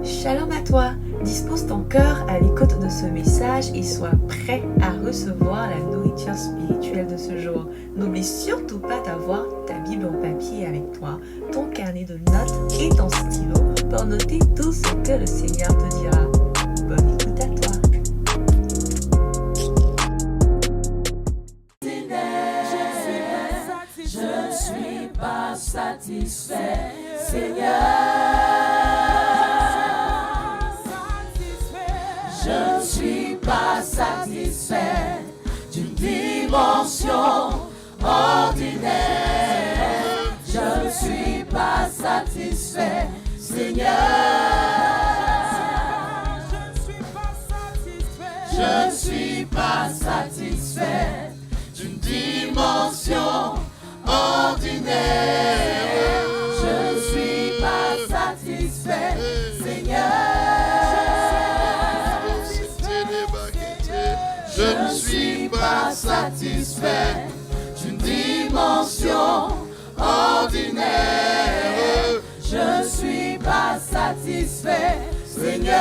Shalom à toi, dispose ton cœur à l'écoute de ce message et sois prêt à recevoir la nourriture spirituelle de ce jour. N'oublie surtout pas d'avoir ta Bible en papier avec toi, ton carnet de notes et ton stylo pour noter tout ce que le Seigneur te dira. Bonne écoute à toi. Je ne suis pas satisfait, Seigneur. Je ne suis pas satisfait d'une dimension ordinaire. Je ne suis pas satisfait, Seigneur. Je ne suis pas satisfait d'une dimension ordinaire. Je ne suis pas satisfait, Seigneur. Je ne suis pas satisfait d'une dimension ordinaire. Je ne suis pas satisfait, Seigneur.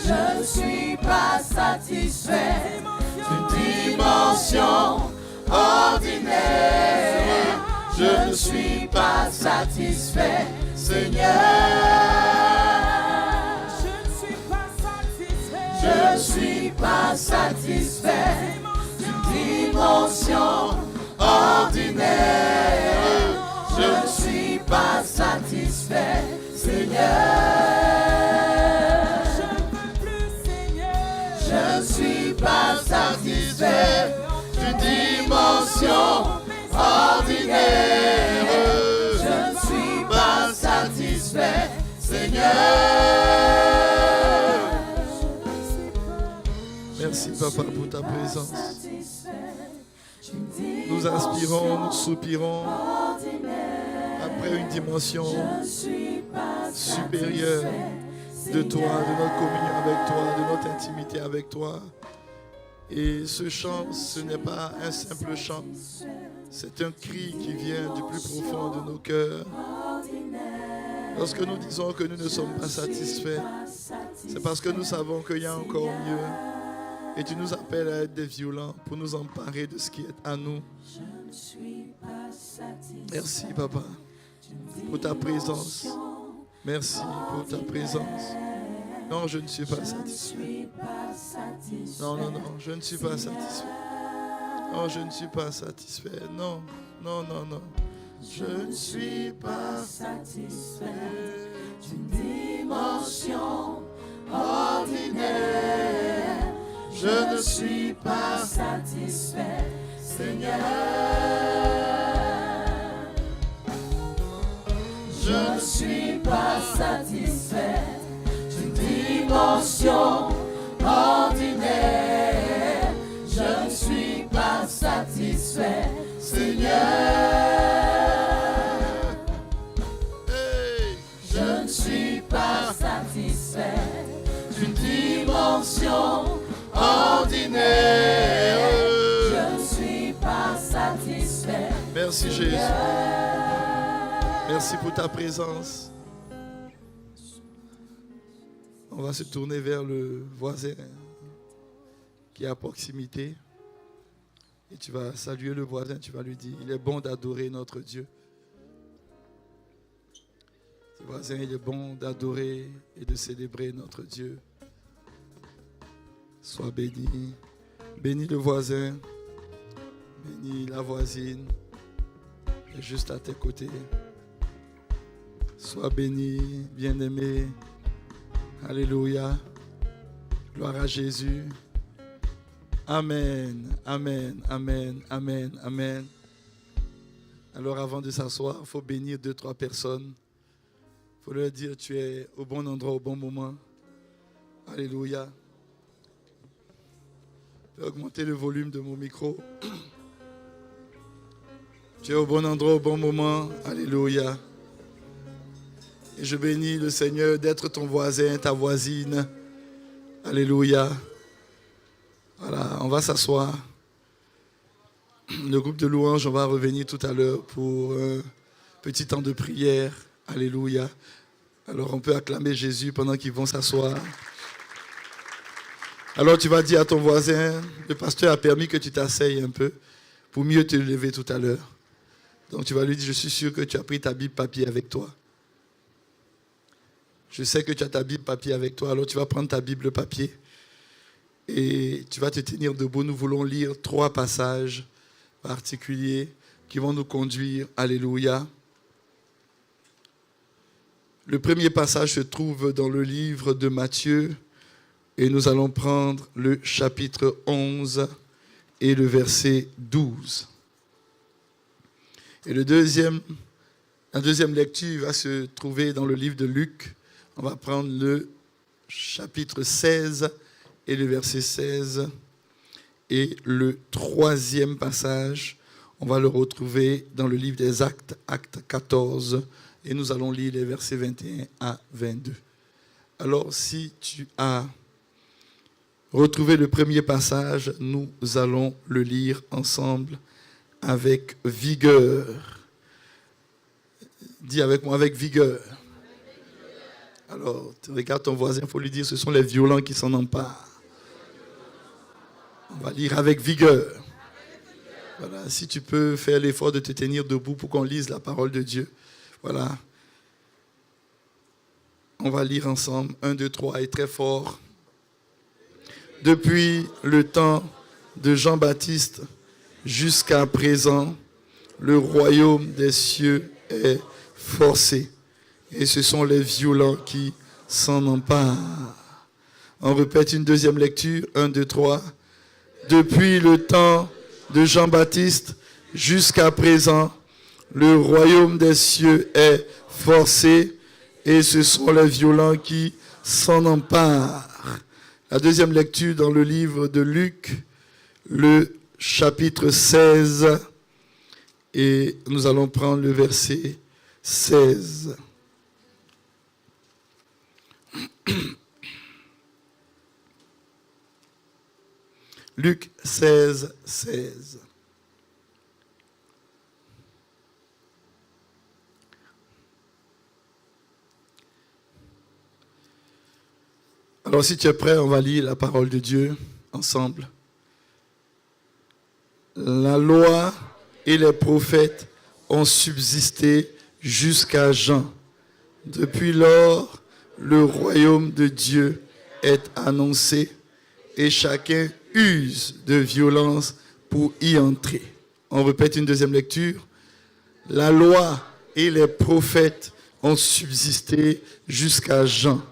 Je ne suis pas satisfait d'une dimension ordinaire. Je ne suis pas satisfait, Seigneur. Je ne suis pas satisfait d'une dimension ordinaire. Je ne suis pas satisfait, Seigneur. Je ne suis pas satisfait d'une dimension ordinaire. Je ne suis pas satisfait, Seigneur. Merci Papa pour ta présence. Nous aspirons, nous soupirons après une dimension supérieure de toi, de notre communion avec toi, de notre intimité avec toi. Et ce chant, ce n'est pas un simple chant, c'est un cri qui vient du plus profond de nos cœurs. Lorsque nous disons que nous ne sommes pas satisfaits, c'est parce que nous savons qu'il y a encore mieux. Et tu nous appelles à être des violents pour nous emparer de ce qui est à nous. Merci Papa pour ta présence. Merci pour ta présence. Non, je ne suis pas satisfait. Non, non, non, je ne suis pas satisfait. Non, je ne suis pas satisfait. Non, non, non, non. Je ne suis pas satisfait d'une dimension ordinaire. Je ne suis pas satisfait, Seigneur. Je ne suis pas satisfait d'une dimension ordinaire. Je ne suis pas satisfait, Seigneur. Je ne suis pas satisfait d'une dimension ordinaire. Je ne suis pas satisfait. Merci Jésus. Merci pour ta présence. On va se tourner vers le voisin qui est à proximité. Et tu vas saluer le voisin, tu vas lui dire, il est bon d'adorer notre Dieu. Le voisin, il est bon d'adorer et de célébrer notre Dieu. Sois béni. Bénis le voisin. Bénis la voisine. qui est juste à tes côtés. Sois béni, bien-aimé. Alléluia. Gloire à Jésus. Amen, amen, amen, amen, amen. Alors avant de s'asseoir, il faut bénir 2-3 personnes. Il faut leur dire, tu es au bon endroit, au bon moment. Alléluia. Je vais augmenter le volume de mon micro. Tu es au bon endroit, au bon moment. Alléluia. Et je bénis le Seigneur d'être ton voisin, ta voisine. Alléluia. Voilà, on va s'asseoir. Le groupe de louanges, on va revenir tout à l'heure pour Petit temps de prière. Alléluia. Alors on peut acclamer Jésus pendant qu'ils vont s'asseoir. Alors tu vas dire à ton voisin, le pasteur a permis que tu t'asseyes un peu pour mieux te lever tout à l'heure. Donc tu vas lui dire, je suis sûr que tu as pris ta Bible papier avec toi. Je sais que tu as ta Bible papier avec toi, alors tu vas prendre ta Bible papier et tu vas te tenir debout. Nous voulons lire 3 passages particuliers qui vont nous conduire. Alléluia. Le premier passage se trouve dans le livre de Matthieu et nous allons prendre le chapitre 11 et le verset 12. Et la deuxième lecture va se trouver dans le livre de Luc. On va prendre le chapitre 16 et le verset 16. Et le troisième passage, on va le retrouver dans le livre des Actes, Acte 14. Et nous allons lire les versets 21 à 22. Alors, si tu as retrouvé le premier passage, nous allons le lire ensemble avec vigueur. Dis avec moi, avec vigueur. Alors, tu regardes ton voisin, il faut lui dire, ce sont les violents qui s'en emparent. On va lire avec vigueur. Voilà, si tu peux faire l'effort de te tenir debout pour qu'on lise la parole de Dieu. Voilà. On va lire ensemble. 1, 2, 3 et très fort. Depuis le temps de Jean-Baptiste jusqu'à présent, le royaume des cieux est forcé. Et ce sont les violents qui s'en emparent. On répète une deuxième lecture. 1, 2, 3. Depuis le temps de Jean-Baptiste jusqu'à présent, le royaume des cieux est forcé et ce sont les violents qui s'en emparent. La deuxième lecture dans le livre de Luc, le chapitre 16, et nous allons prendre le verset 16. Luc 16, 16. Alors si tu es prêt, on va lire la parole de Dieu ensemble. La loi et les prophètes ont subsisté jusqu'à Jean. Depuis lors, le royaume de Dieu est annoncé et chacun use de violence pour y entrer. On répète une deuxième lecture. La loi et les prophètes ont subsisté jusqu'à Jean.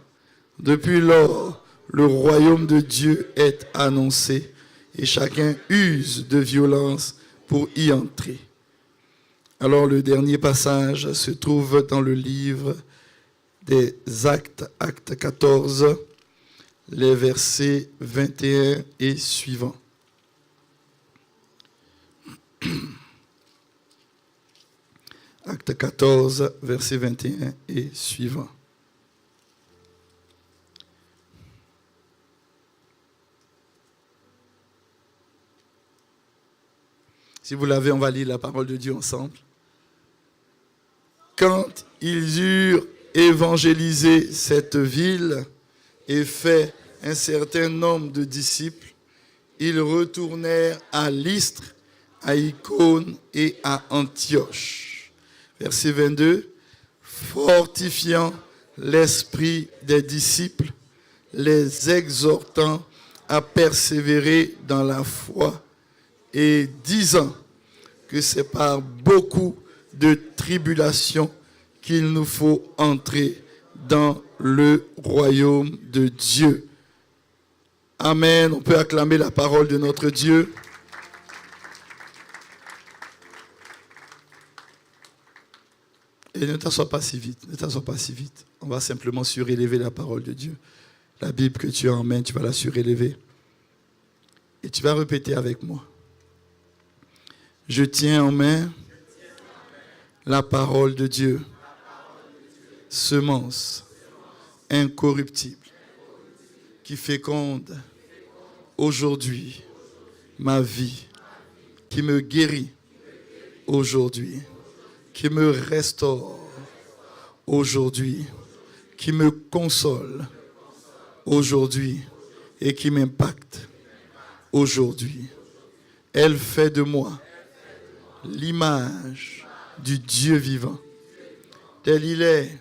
Depuis lors, le royaume de Dieu est annoncé et chacun use de violence pour y entrer. Alors le dernier passage se trouve dans le livre des Actes, Acte 14, les versets 21 et suivants. Acte 14, verset 21 et suivants. Si vous l'avez, on va lire la parole de Dieu ensemble. Quand ils eurent évangélisé cette ville et fait un certain nombre de disciples, ils retournèrent à Lystre, à Icône et à Antioche. Verset 22. Fortifiant l'esprit des disciples, les exhortant à persévérer dans la foi et disant que c'est par beaucoup de tribulations qu'il nous faut entrer dans le royaume de Dieu. Amen. On peut acclamer la parole de notre Dieu. Et ne t'assois pas si vite, ne t'assois pas si vite. On va simplement surélever la parole de Dieu. La Bible que tu as en main, tu vas la surélever. Et tu vas répéter avec moi. Je tiens en main la parole de Dieu, semence incorruptible, qui féconde aujourd'hui ma vie, qui me guérit aujourd'hui qui me restaure aujourd'hui, qui me console aujourd'hui et qui m'impacte aujourd'hui. Elle fait de moi l'image du Dieu vivant. Tel il est,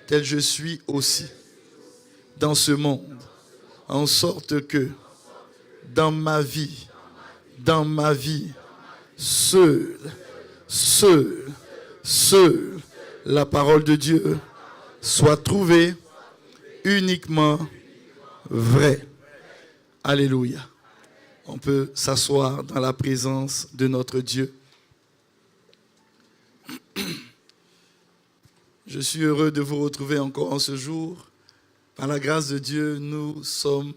tel je suis aussi dans ce monde, en sorte que dans ma vie, seule, la parole de Dieu soit trouvée uniquement vraie. Alléluia. On peut s'asseoir dans la présence de notre Dieu. Je suis heureux de vous retrouver encore en ce jour. Par la grâce de Dieu, nous sommes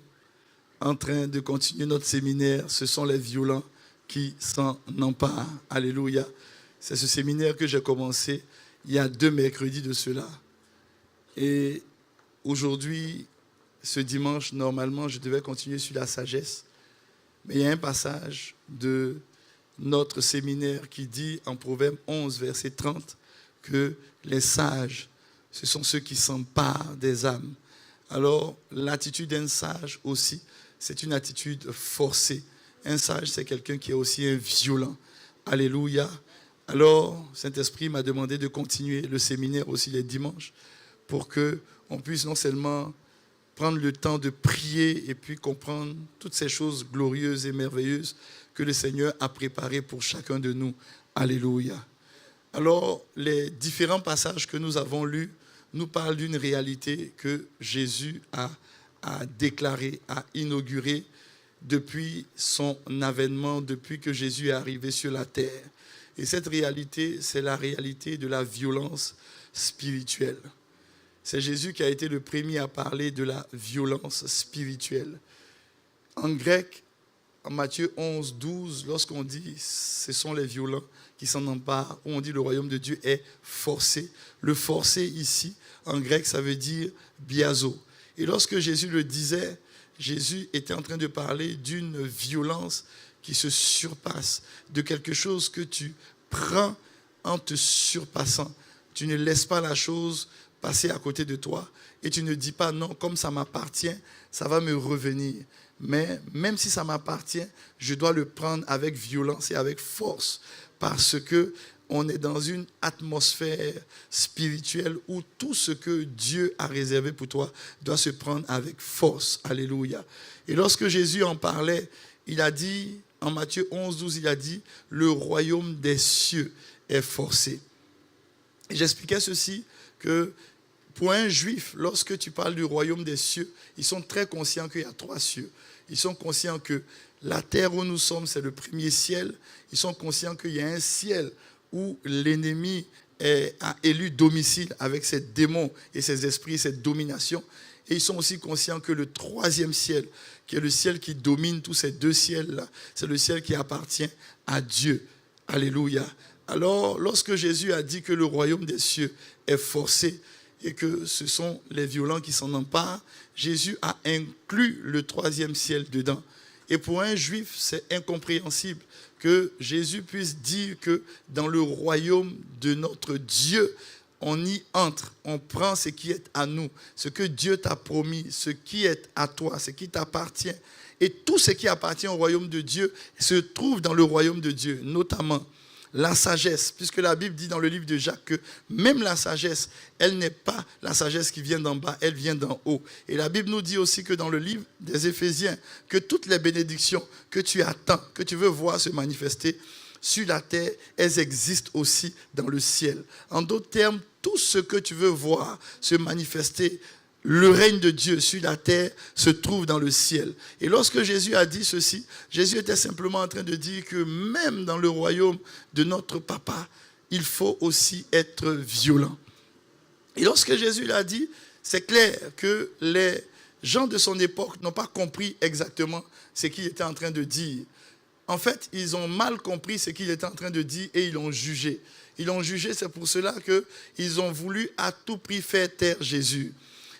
en train de continuer notre séminaire. Ce sont les violents qui s'en emparent. Alléluia. C'est ce séminaire que j'ai commencé il y a 2 mercredis de cela. Et aujourd'hui, ce dimanche, normalement, je devais continuer sur la sagesse. Mais il y a un passage de notre séminaire qui dit en Proverbe 11, verset 30, que les sages, ce sont ceux qui s'emparent des âmes. Alors, l'attitude d'un sage aussi, c'est une attitude forcée. Un sage, c'est quelqu'un qui est aussi un violent. Alléluia. Alors, Saint-Esprit m'a demandé de continuer le séminaire aussi les dimanches pour qu'on puisse non seulement prendre le temps de prier et puis comprendre toutes ces choses glorieuses et merveilleuses que le Seigneur a préparées pour chacun de nous. Alléluia. Alors, les différents passages que nous avons lus nous parlent d'une réalité que Jésus a déclarée, a inaugurée depuis son avènement, depuis que Jésus est arrivé sur la terre. Et cette réalité, c'est la réalité de la violence spirituelle. C'est Jésus qui a été le premier à parler de la violence spirituelle. En grec, en Matthieu 11, 12, lorsqu'on dit « ce sont les violents qui s'en emparent », où on dit « le royaume de Dieu est forcé », le forcé ici, en grec, ça veut dire « biazo ». Et lorsque Jésus le disait, Jésus était en train de parler d'une violence qui se surpasse, de quelque chose que tu prends en te surpassant. Tu ne laisses pas la chose passer à côté de toi et tu ne dis pas non, comme ça m'appartient, ça va me revenir. Mais même si ça m'appartient, je dois le prendre avec violence et avec force parce que on est dans une atmosphère spirituelle où tout ce que Dieu a réservé pour toi doit se prendre avec force. Alléluia. Et lorsque Jésus en parlait, il a dit, en Matthieu 11, 12, il a dit, le royaume des cieux est forcé. Et j'expliquais ceci, que pour un juif, lorsque tu parles du royaume des cieux, ils sont très conscients qu'il y a 3 cieux. Ils sont conscients que la terre où nous sommes, c'est le premier ciel. Ils sont conscients qu'il y a un ciel où l'ennemi a élu domicile avec ses démons et ses esprits, cette domination. Et ils sont aussi conscients que le 3e ciel, qui est le ciel qui domine tous ces 2 ciels-là, c'est le ciel qui appartient à Dieu. Alléluia. Alors, lorsque Jésus a dit que le royaume des cieux est forcé et que ce sont les violents qui s'en emparent, Jésus a inclus le 3e ciel dedans. Et pour un juif, c'est incompréhensible que Jésus puisse dire que dans le royaume de notre Dieu, on y entre, on prend ce qui est à nous, ce que Dieu t'a promis, ce qui est à toi, ce qui t'appartient. Et tout ce qui appartient au royaume de Dieu se trouve dans le royaume de Dieu, notamment la sagesse, puisque la Bible dit dans le livre de Jacques que même la sagesse, elle n'est pas la sagesse qui vient d'en bas, elle vient d'en haut. Et la Bible nous dit aussi que dans le livre des Éphésiens, que toutes les bénédictions que tu attends, que tu veux voir se manifester sur la terre, elles existent aussi dans le ciel. En d'autres termes, tout ce que tu veux voir se manifester, le règne de Dieu sur la terre se trouve dans le ciel. Et lorsque Jésus a dit ceci, Jésus était simplement en train de dire que même dans le royaume de notre Papa, il faut aussi être violent. Et lorsque Jésus l'a dit, c'est clair que les gens de son époque n'ont pas compris exactement ce qu'il était en train de dire. En fait, ils ont mal compris ce qu'il était en train de dire et ils l'ont jugé. Ils l'ont jugé, c'est pour cela qu'ils ont voulu à tout prix faire taire Jésus.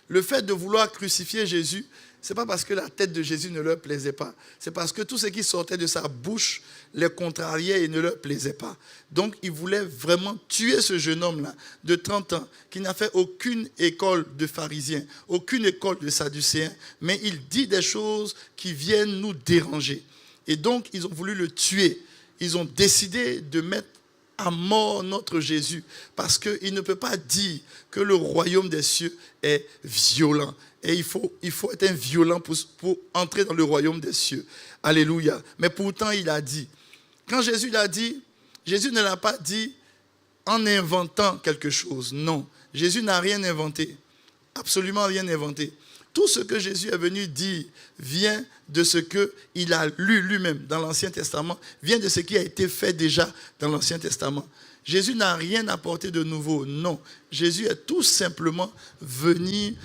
Le fait de vouloir crucifier Jésus, ce n'est pas parce que la tête de Jésus ne leur plaisait pas. C'est parce que tout ce qui sortait de sa bouche les contrariait et ne leur plaisait pas. Donc, ils voulaient vraiment tuer ce jeune homme-là de 30 ans qui n'a fait aucune école de pharisiens, aucune école de sadducéens, mais il dit des choses qui viennent nous déranger. Et donc, ils ont voulu le tuer. Ils ont décidé de mettre à mort notre Jésus parce qu'il ne peut pas dire que le royaume des cieux est violent. Et il faut être un violent pour entrer dans le royaume des cieux. Alléluia. Mais pourtant, il a dit. Quand Jésus l'a dit, Jésus ne l'a pas dit en inventant quelque chose. Non. Jésus n'a rien inventé. Absolument rien inventé. Tout ce que Jésus est venu dire vient de ce qu'il a lu lui-même dans l'Ancien Testament, vient de ce qui a été fait déjà dans l'Ancien Testament. Jésus n'a rien apporté de nouveau, non. Jésus est tout simplement venu,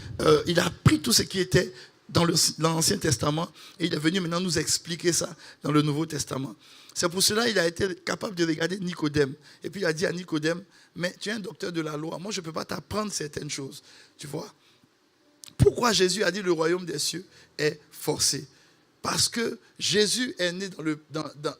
il a pris tout ce qui était dans l'Ancien Testament et il est venu maintenant nous expliquer ça dans le Nouveau Testament. C'est pour cela qu'il a été capable de regarder Nicodème. Et puis il a dit à Nicodème, mais tu es un docteur de la loi, moi je ne peux pas t'apprendre certaines choses, tu vois. Pourquoi Jésus a dit le royaume des cieux est forcé? Parce que Jésus est né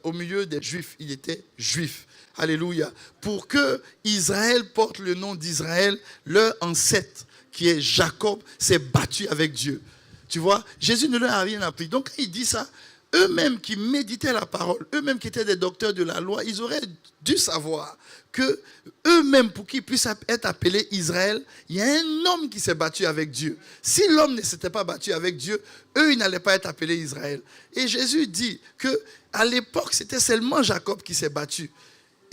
au milieu des Juifs. Il était juif. Alléluia. Pour que Israël porte le nom d'Israël, leur ancêtre, qui est Jacob, s'est battu avec Dieu. Tu vois, Jésus ne leur a rien appris. Donc quand il dit ça, eux-mêmes qui méditaient la parole, eux-mêmes qui étaient des docteurs de la loi, ils auraient dû savoir que eux-mêmes, pour qu'ils puissent être appelés Israël, il y a un homme qui s'est battu avec Dieu. Si l'homme ne s'était pas battu avec Dieu, eux, ils n'allaient pas être appelés Israël. Et Jésus dit qu'à l'époque, c'était seulement Jacob qui s'est battu.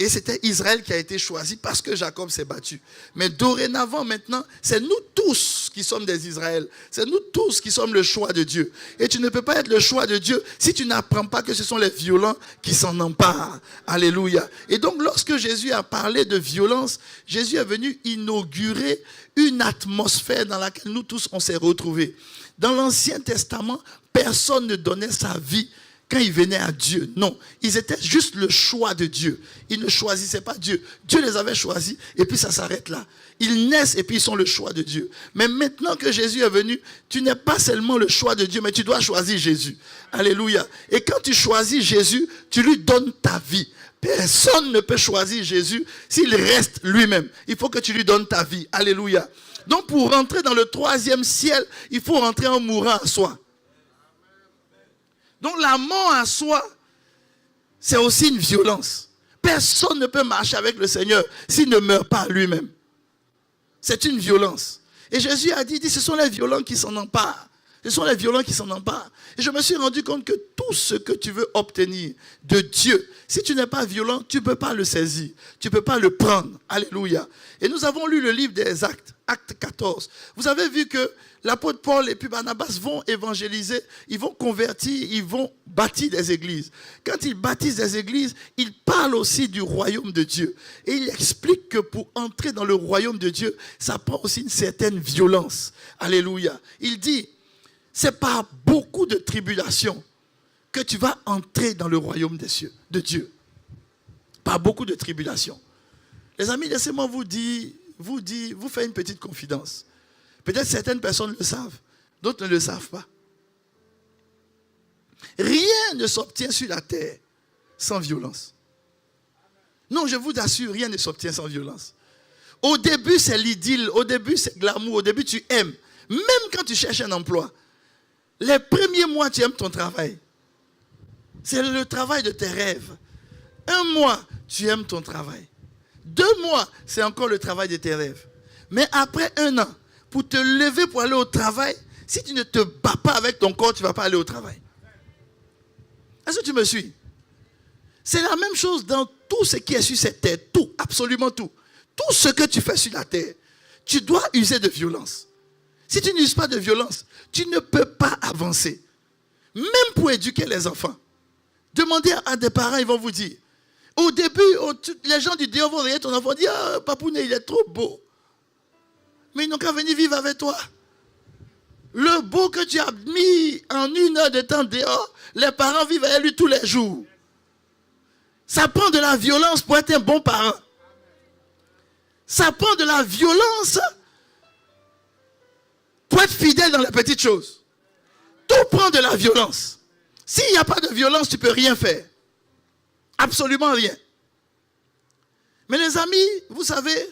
Et c'était Israël qui a été choisi parce que Jacob s'est battu. Mais dorénavant, maintenant, c'est nous tous qui sommes des Israëls. C'est nous tous qui sommes le choix de Dieu. Et tu ne peux pas être le choix de Dieu si tu n'apprends pas que ce sont les violents qui s'en emparent. Alléluia. Et donc, lorsque Jésus a parlé de violence, Jésus est venu inaugurer une atmosphère dans laquelle nous tous, on s'est retrouvés. Dans l'Ancien Testament, personne ne donnait sa vie quand ils venaient à Dieu. Non, ils étaient juste le choix de Dieu. Ils ne choisissaient pas Dieu. Dieu les avait choisis et puis ça s'arrête là. Ils naissent et puis ils sont le choix de Dieu. Mais maintenant que Jésus est venu, tu n'es pas seulement le choix de Dieu, mais tu dois choisir Jésus. Alléluia. Et quand tu choisis Jésus, tu lui donnes ta vie. Personne ne peut choisir Jésus s'il reste lui-même. Il faut que tu lui donnes ta vie. Alléluia. Donc pour rentrer dans le 3e ciel, il faut rentrer en mourant à soi. Donc la mort à soi, c'est aussi une violence. Personne ne peut marcher avec le Seigneur s'il ne meurt pas lui-même. C'est une violence. Et Jésus a dit, ce sont les violents qui s'en emparent. Ce sont les violents qui s'en emparent. Et je me suis rendu compte que tout ce que tu veux obtenir de Dieu, si tu n'es pas violent, tu ne peux pas le saisir. Tu ne peux pas le prendre. Alléluia. Et nous avons lu le livre des Actes, Acte 14. Vous avez vu que l'apôtre Paul et puis Barnabas vont évangéliser, ils vont convertir, ils vont bâtir des églises. Quand ils bâtissent des églises, ils parlent aussi du royaume de Dieu. Et ils expliquent que pour entrer dans le royaume de Dieu, ça prend aussi une certaine violence. Alléluia. Il dit, c'est par beaucoup de tribulations que tu vas entrer dans le royaume des cieux, de Dieu. Par beaucoup de tribulations. Les amis, laissez-moi vous faire une petite confidence. Peut-être certaines personnes le savent, d'autres ne le savent pas. Rien ne s'obtient sur la terre sans violence. Non, je vous assure, rien ne s'obtient sans violence. Au début, c'est l'idylle, au début, c'est glamour, au début, tu aimes. Même quand tu cherches un emploi, les premiers mois, tu aimes ton travail. C'est le travail de tes rêves. 1 mois, tu aimes ton travail. 2 mois, c'est encore le travail de tes rêves. Mais après 1 an, pour te lever pour aller au travail, si tu ne te bats pas avec ton corps, tu ne vas pas aller au travail. Est-ce que tu me suis? C'est la même chose dans tout ce qui est sur cette terre. Tout, absolument tout. Tout ce que tu fais sur la terre, tu dois user de violence. Si tu n'uses pas de violence, tu ne peux pas avancer. Même pour éduquer les enfants. Demandez à des parents, ils vont vous dire. Au début, les gens du dehors vont regarder ton enfant et dire, ah, Papounet, il est trop beau. Mais ils n'ont qu'à venir vivre avec toi. Le beau que tu as mis en 1 heure de temps dehors, les parents vivent avec lui tous les jours. Ça prend de la violence pour être un bon parent. Ça prend de la violence pour faut être fidèle dans les petites choses. Tout prend de la violence. S'il n'y a pas de violence, tu ne peux rien faire. Absolument rien. Mais les amis, vous savez,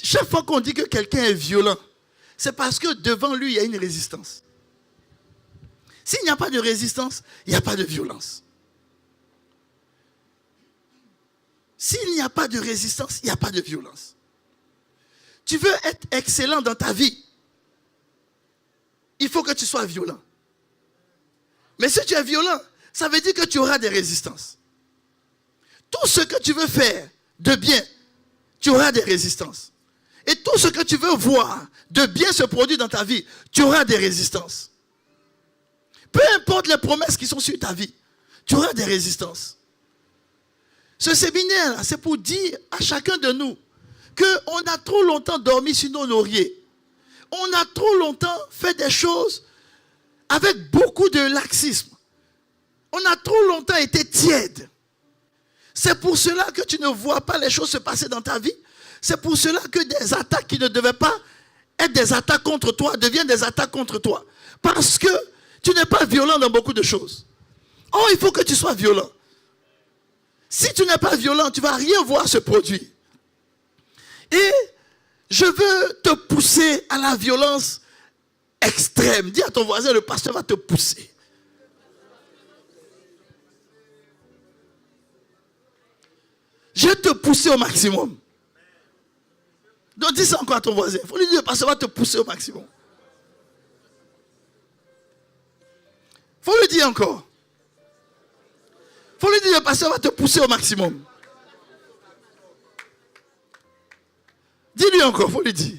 chaque fois qu'on dit que quelqu'un est violent, c'est parce que devant lui, il y a une résistance. S'il n'y a pas de résistance, il n'y a pas de violence. S'il n'y a pas de résistance, il n'y a pas de violence. Tu veux être excellent dans ta vie, il faut que tu sois violent. Mais si tu es violent, ça veut dire que tu auras des résistances. Tout ce que tu veux faire de bien, tu auras des résistances. Et tout ce que tu veux voir de bien se produire dans ta vie, tu auras des résistances. Peu importe les promesses qui sont sur ta vie, tu auras des résistances. Ce séminaire, c'est pour dire à chacun de nous qu'on a trop longtemps dormi sur nos lauriers. On a trop longtemps fait des choses avec beaucoup de laxisme. On a trop longtemps été tiède. C'est pour cela que tu ne vois pas les choses se passer dans ta vie. C'est pour cela que des attaques qui ne devaient pas être des attaques contre toi deviennent des attaques contre toi. Parce que tu n'es pas violent dans beaucoup de choses. Oh, il faut que tu sois violent. Si tu n'es pas violent, tu ne vas rien voir se produire. Et je veux te pousser à la violence extrême. Dis à ton voisin, le pasteur va te pousser. Je vais te pousser au maximum. Donc dis ça encore à ton voisin. Il faut lui dire, le pasteur va te pousser au maximum. Il faut lui dire encore. Il faut lui dire, le pasteur va te pousser au maximum. Dis-lui encore, il faut lui dire.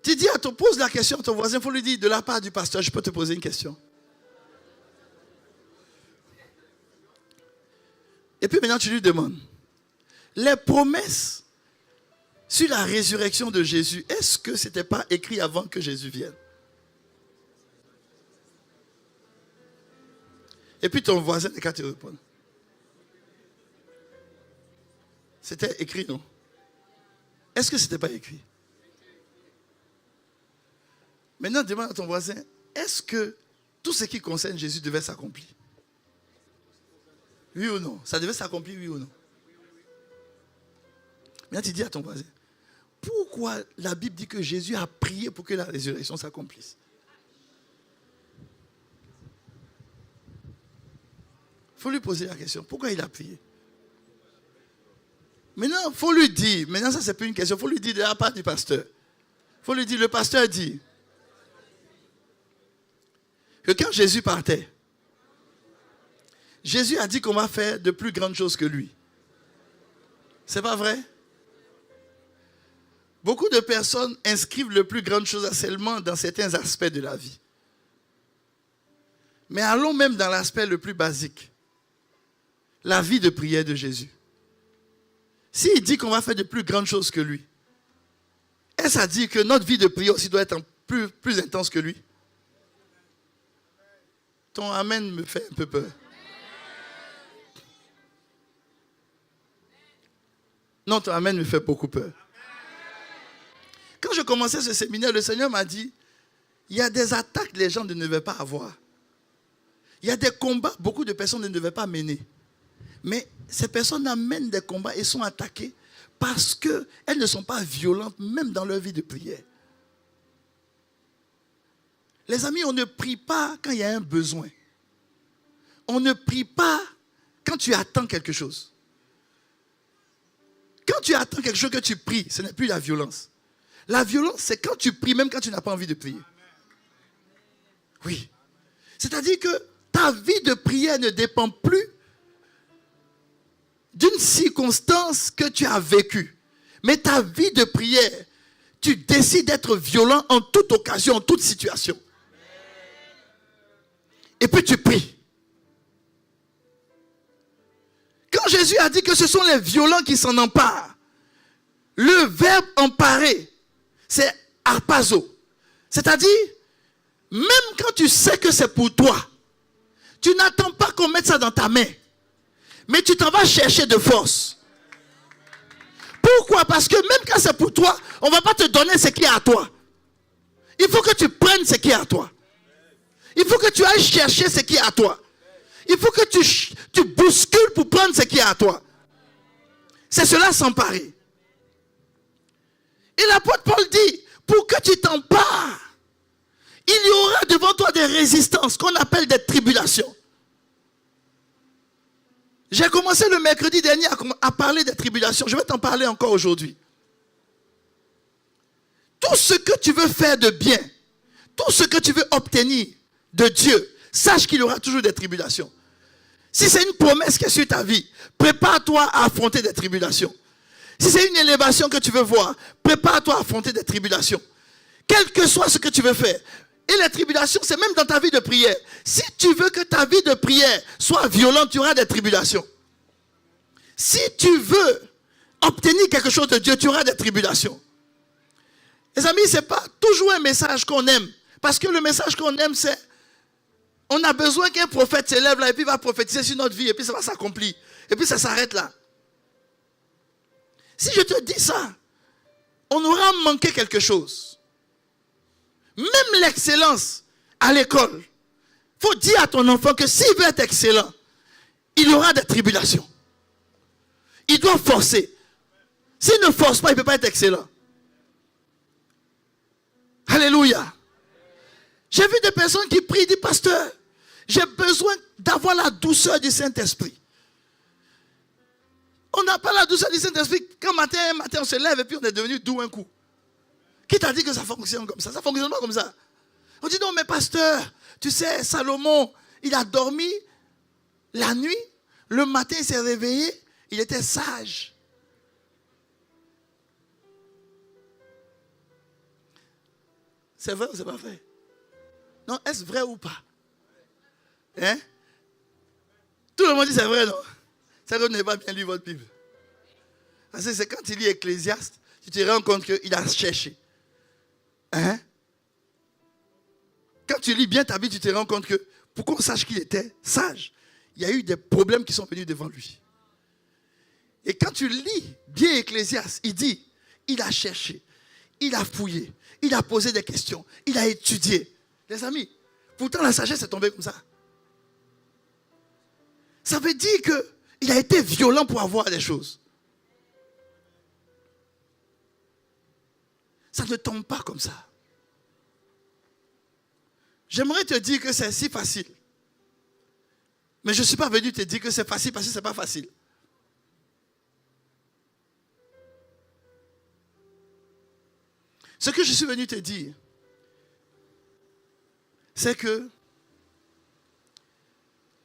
Tu dis à ton, pose la question à ton voisin, il faut lui dire, de la part du pasteur, je peux te poser une question. Et puis maintenant tu lui demandes, les promesses sur la résurrection de Jésus, est-ce que ce n'était pas écrit avant que Jésus vienne? Et puis ton voisin n'est qu'à te répondre. C'était écrit, non? Est-ce que ce n'était pas écrit? Maintenant, demande à ton voisin, est-ce que tout ce qui concerne Jésus devait s'accomplir? Oui ou non? Ça devait s'accomplir, oui ou non? Maintenant, tu dis à ton voisin, pourquoi la Bible dit que Jésus a prié pour que la résurrection s'accomplisse? Il faut lui poser la question, pourquoi il a prié? Maintenant, il faut lui dire, maintenant ça c'est plus une question, il faut lui dire de la part du pasteur. Il faut lui dire, le pasteur dit que quand Jésus partait, Jésus a dit qu'on va faire de plus grandes choses que lui. C'est pas vrai? Beaucoup de personnes inscrivent le plus grandes choses seulement dans certains aspects de la vie. Mais allons même dans l'aspect le plus basique. La vie de prière de Jésus. S'il dit qu'on va faire de plus grandes choses que lui, est-ce à dire que notre vie de prière aussi doit être plus intense que lui? Ton amen me fait un peu peur. Non, ton amen me fait beaucoup peur. Quand je commençais ce séminaire, le Seigneur m'a dit, il y a des attaques que les gens ne devaient pas avoir. Il y a des combats que beaucoup de personnes ne devaient pas mener. Mais ces personnes amènent des combats et sont attaquées parce qu'elles ne sont pas violentes, même dans leur vie de prière. Les amis, on ne prie pas quand il y a un besoin. On ne prie pas quand tu attends quelque chose. Quand tu attends quelque chose que tu pries, ce n'est plus la violence. La violence, c'est quand tu pries, même quand tu n'as pas envie de prier. Oui. C'est-à-dire que ta vie de prière ne dépend plus d'une circonstance que tu as vécue. Mais ta vie de prière, tu décides d'être violent en toute occasion, en toute situation. Et puis tu pries. Quand Jésus a dit que ce sont les violents qui s'en emparent, le verbe emparer, c'est harpazo. C'est-à-dire, même quand tu sais que c'est pour toi, Tu n'attends pas qu'on mette ça dans ta main. Mais tu t'en vas chercher de force. Pourquoi? Parce que même quand c'est pour toi, on ne va pas te donner ce qui est à toi. Il faut que tu prennes ce qui est à toi. Il faut que tu ailles chercher ce qui est à toi. Il faut que tu bouscules pour prendre ce qui est à toi. C'est cela s'emparer. Et l'apôtre Paul dit, pour que tu t'empares, il y aura devant toi des résistances qu'on appelle des tribulations. J'ai commencé le mercredi dernier à parler des tribulations. Je vais t'en parler encore aujourd'hui. Tout ce que tu veux faire de bien, tout ce que tu veux obtenir de Dieu, sache qu'il y aura toujours des tribulations. Si c'est une promesse qui est sur ta vie, prépare-toi à affronter des tribulations. Si c'est une élévation que tu veux voir, prépare-toi à affronter des tribulations. Quel que soit ce que tu veux faire. Et les tribulations, c'est même dans ta vie de prière. Si tu veux que ta vie de prière soit violente, tu auras des tribulations. Si tu veux obtenir quelque chose de Dieu, tu auras des tribulations. Les amis, ce n'est pas toujours un message qu'on aime. Parce que le message qu'on aime, c'est on a besoin qu'un prophète s'élève là et puis va prophétiser sur notre vie et puis ça va s'accomplir. Et puis ça s'arrête là. Si je te dis ça, on aura manqué quelque chose. Même l'excellence à l'école. Il faut dire à ton enfant que s'il veut être excellent, il y aura des tribulations. Il doit forcer. S'il ne force pas, il ne peut pas être excellent. Alléluia. J'ai vu des personnes qui prient, disent, pasteur, j'ai besoin d'avoir la douceur du Saint-Esprit. On n'a pas la douceur du Saint-Esprit. Quand matin on se lève et puis on est devenu doux un coup. Qui t'a dit que ça fonctionne comme ça? Ça ne fonctionne pas comme ça. On dit non, mais pasteur, tu sais, Salomon, il a dormi la nuit, le matin il s'est réveillé, il était sage. C'est vrai ou c'est pas vrai? Non, est-ce vrai ou pas? Hein? Tout le monde dit c'est vrai, non? C'est que vous n'avez pas bien lu votre Bible. Parce que c'est quand il lit Ecclésiaste, tu te rends compte qu'il a cherché. Hein? Quand tu lis bien ta Bible, tu te rends compte que pour qu'on sache qu'il était sage, il y a eu des problèmes qui sont venus devant lui. Et quand tu lis bien Ecclésiaste, il dit, il a cherché, il a fouillé, il a posé des questions, il a étudié. Les amis, pourtant la sagesse est tombée comme ça. Ça veut dire qu'il a été violent pour avoir des choses. Ça ne tombe pas comme ça. J'aimerais te dire que c'est si facile. Mais je ne suis pas venu te dire que c'est facile parce que ce n'est pas facile. Ce que je suis venu te dire, c'est que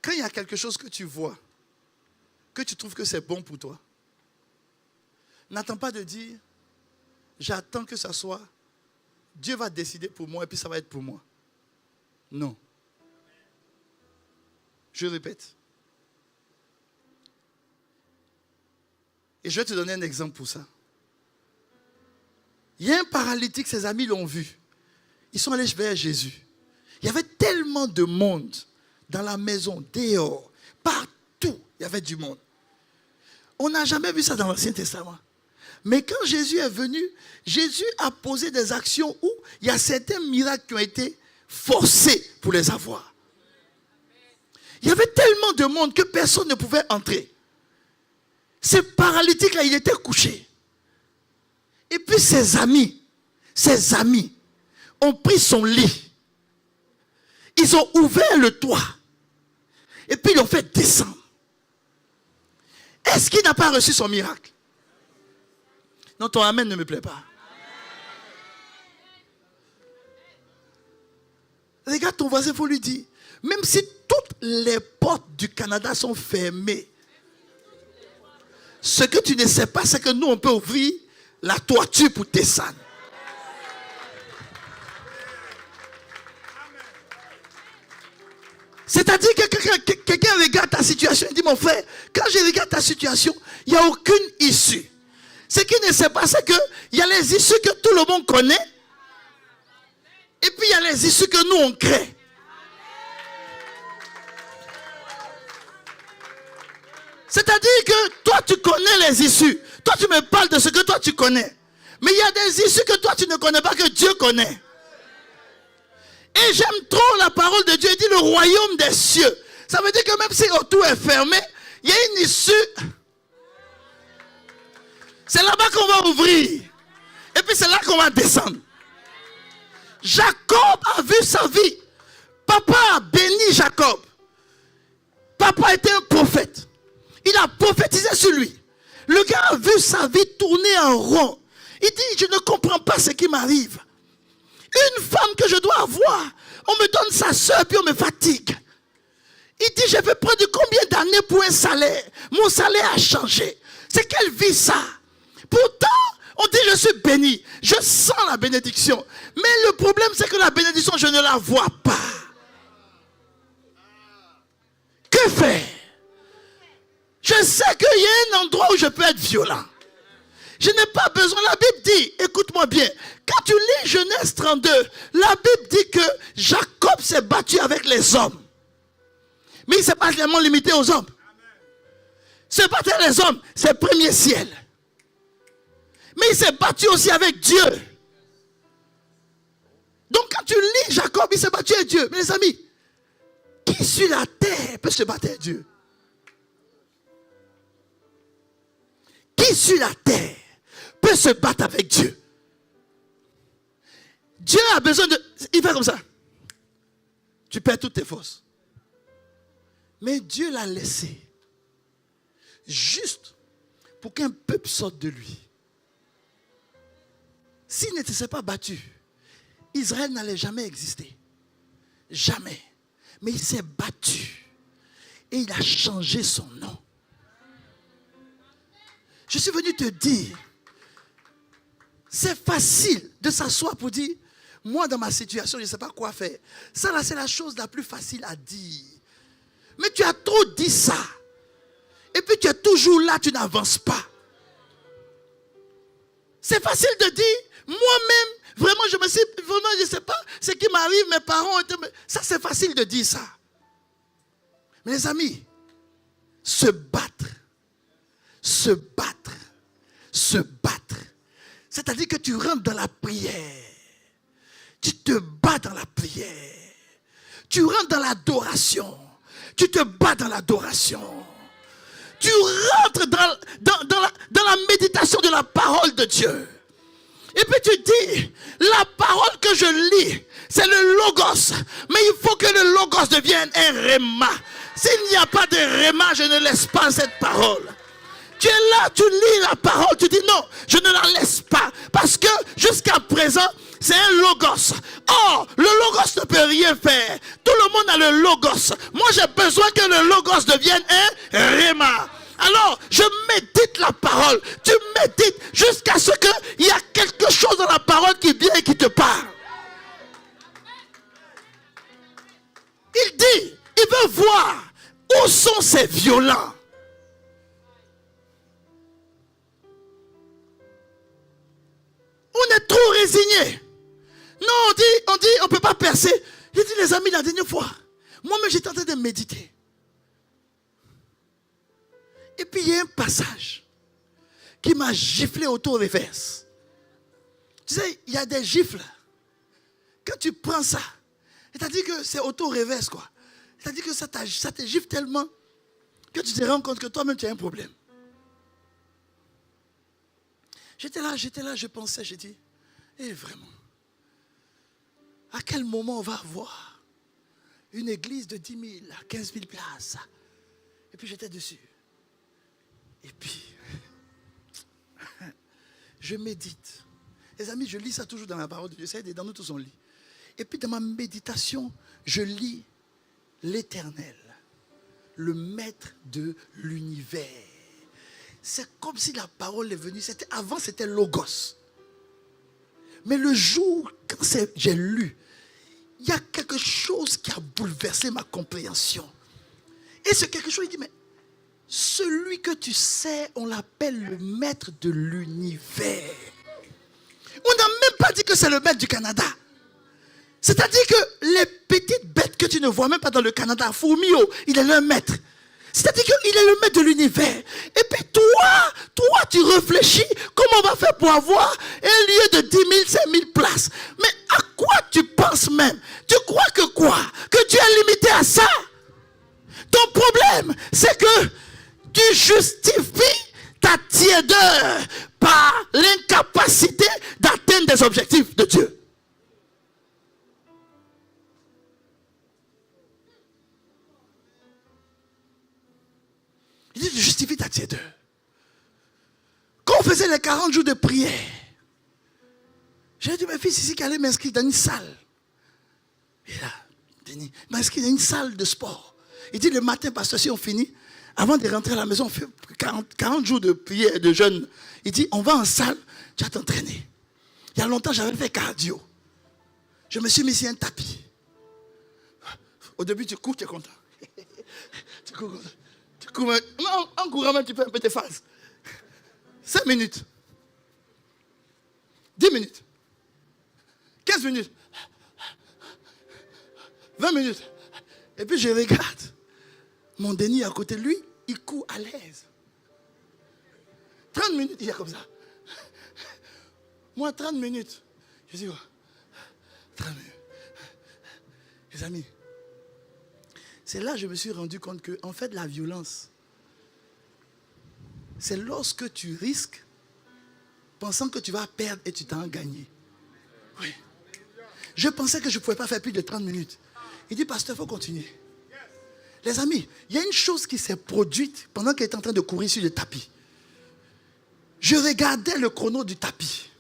quand il y a quelque chose que tu vois, que tu trouves que c'est bon pour toi, n'attends pas de dire, j'attends que ça soit, Dieu va décider pour moi et puis ça va être pour moi. Non. Je répète. Et je vais te donner un exemple pour ça. Il y a un paralytique, ses amis l'ont vu. Ils sont allés vers Jésus. Il y avait tellement de monde dans la maison, dehors, partout, il y avait du monde. On n'a jamais vu ça dans l'Ancien Testament. Mais quand Jésus est venu, Jésus a posé des actions où il y a certains miracles qui ont été forcés pour les avoir. Il y avait tellement de monde que personne ne pouvait entrer. Ce paralytique-là, il était couché. Et puis ses amis ont pris son lit. Ils ont ouvert le toit. Et puis ils l'ont fait descendre. Est-ce qu'il n'a pas reçu son miracle? Non, ton amen ne me plaît pas. Regarde ton voisin, il faut lui dire, même si toutes les portes du Canada sont fermées, ce que tu ne sais pas, c'est que nous, on peut ouvrir la toiture pour descendre. C'est-à-dire que quelqu'un regarde ta situation et dit, mon frère, quand je regarde ta situation, il n'y a aucune issue. Ce qu'il ne sait pas, c'est qu'il y a les issues que tout le monde connaît. Et puis il y a les issues que nous on crée. C'est-à-dire que toi, tu connais les issues. Toi, tu me parles de ce que toi, tu connais. Mais il y a des issues que toi, tu ne connais pas, que Dieu connaît. Et j'aime trop la parole de Dieu. Il dit le royaume des cieux. Ça veut dire que même si tout est fermé, il y a une issue. C'est là-bas qu'on va ouvrir. Et puis c'est là qu'on va descendre. Jacob a vu sa vie. Papa a béni Jacob. Papa était un prophète. Il a prophétisé sur lui. Le gars a vu sa vie tourner en rond. Il dit, je ne comprends pas ce qui m'arrive. Une femme que je dois avoir, on me donne sa soeur puis on me fatigue. Il dit, je vais prendre combien d'années pour un salaire? Mon salaire a changé. C'est quelle vie ça? Pourtant, on dit, je suis béni. Je sens la bénédiction. Mais le problème, c'est que la bénédiction, je ne la vois pas. Que faire? Je sais qu'il y a un endroit où je peux être violent. Je n'ai pas besoin. La Bible dit, écoute-moi bien, quand tu lis Genèse 32, la Bible dit que Jacob s'est battu avec les hommes. Mais il ne s'est pas vraiment limité aux hommes. Se battre avec les hommes, c'est le premier ciel. Mais il s'est battu aussi avec Dieu. Donc quand tu lis Jacob, il s'est battu avec Dieu. Mais les amis, qui sur la terre peut se battre avec Dieu? Qui sur la terre peut se battre avec Dieu? Dieu a besoin de... Il fait comme ça. Tu perds toutes tes forces. Mais Dieu l'a laissé juste pour qu'un peuple sorte de lui. S'il ne s'était pas battu, Israël n'allait jamais exister. Jamais. Mais il s'est battu. Et il a changé son nom. Je suis venu te dire, c'est facile de s'asseoir pour dire, moi dans ma situation, je ne sais pas quoi faire. Ça là, c'est la chose la plus facile à dire. Mais tu as trop dit ça. Et puis tu es toujours là, tu n'avances pas. C'est facile de dire, moi-même, vraiment, je ne sais pas ce qui m'arrive, mes parents étaient... Ça, c'est facile de dire ça. Mais les amis, se battre, c'est-à-dire que tu rentres dans la prière. Tu te bats dans la prière. Tu rentres dans l'adoration. Tu te bats dans l'adoration. Tu rentres dans la méditation de la parole de Dieu. Et puis tu dis, la parole que je lis, c'est le logos. Mais il faut que le logos devienne un réma. S'il n'y a pas de réma, je ne laisse pas cette parole. Tu es là, tu lis la parole, tu dis non, je ne la laisse pas. Parce que jusqu'à présent, c'est un logos. Or, le logos ne peut rien faire. Tout le monde a le logos. Moi, j'ai besoin que le logos devienne un réma. Alors, je médite la parole. Tu médites jusqu'à ce qu'il y a quelque chose dans la parole qui vient et qui te parle. Il dit, il veut voir où sont ces violents. On est trop résigné. Non, on ne peut pas percer. J'ai dit, les amis, la dernière fois, moi-même, j'étais en train de méditer. Et puis, il y a un passage qui m'a giflé auto-reverse. Tu sais, il y a des gifles. Quand tu prends ça, c'est-à-dire que c'est auto-reverse, quoi. C'est-à-dire que ça te gifle tellement que tu te rends compte que toi-même, tu as un problème. J'étais là, je pensais, j'ai dit, vraiment, à quel moment on va avoir une église de 10 000 à 15 000 places? Et puis j'étais dessus. Et puis, je médite. Les amis, je lis ça toujours dans la parole de Dieu. C'est dans nous tous on lit. Et puis dans ma méditation, je lis l'Éternel, le maître de l'univers. C'est comme si la parole est venue. Avant, c'était Logos. Mais le jour, quand j'ai lu, il y a quelque chose qui a bouleversé ma compréhension. Et ce quelque chose, il dit, mais celui que tu sais, on l'appelle le maître de l'univers. On n'a même pas dit que c'est le maître du Canada. C'est-à-dire que les petites bêtes que tu ne vois même pas dans le Canada, Fourmio, il est le maître. C'est-à-dire qu'il est le maître de l'univers. Et puis toi, tu réfléchis comment on va faire pour avoir un lieu de 10 000, 5 000 places. Mais à quoi tu penses même? Tu crois que quoi? Que tu es limité à ça? Ton problème, c'est que tu justifies ta tiédeur par l'incapacité d'atteindre des objectifs de Dieu. Il dit, tu justifies ta tiédeur. Quand on faisait les 40 jours de prière, j'ai dit, mes fils ici qui allaient m'inscrire dans une salle. Et là, Denis m'inscrit dans une salle de sport. Il dit, le matin, pasteur, si on finit, avant de rentrer à la maison, on fait 40 jours de prière, de jeûne. Il dit, on va en salle, tu vas t'entraîner. Il y a longtemps, j'avais fait cardio. Je me suis mis sur un tapis. Au début, tu cours, tu es content. Tu cours, en courant même, tu fais un peu tes phases. 5 minutes. 10 minutes. 15 minutes. 20 minutes. Et puis je regarde. Mon Denis à côté de lui, il court à l'aise. 30 minutes, il est comme ça. Moi, 30 minutes. Je dis, oh, 30 minutes. Les amis, c'est là que je me suis rendu compte que, en fait, la violence, c'est lorsque tu risques, pensant que tu vas perdre et tu t'en gagner. Oui. Je pensais que je ne pouvais pas faire plus de 30 minutes. Il dit, pasteur, il faut continuer. Les amis, il y a une chose qui s'est produite pendant qu'il était en train de courir sur le tapis. Je regardais le chrono du tapis.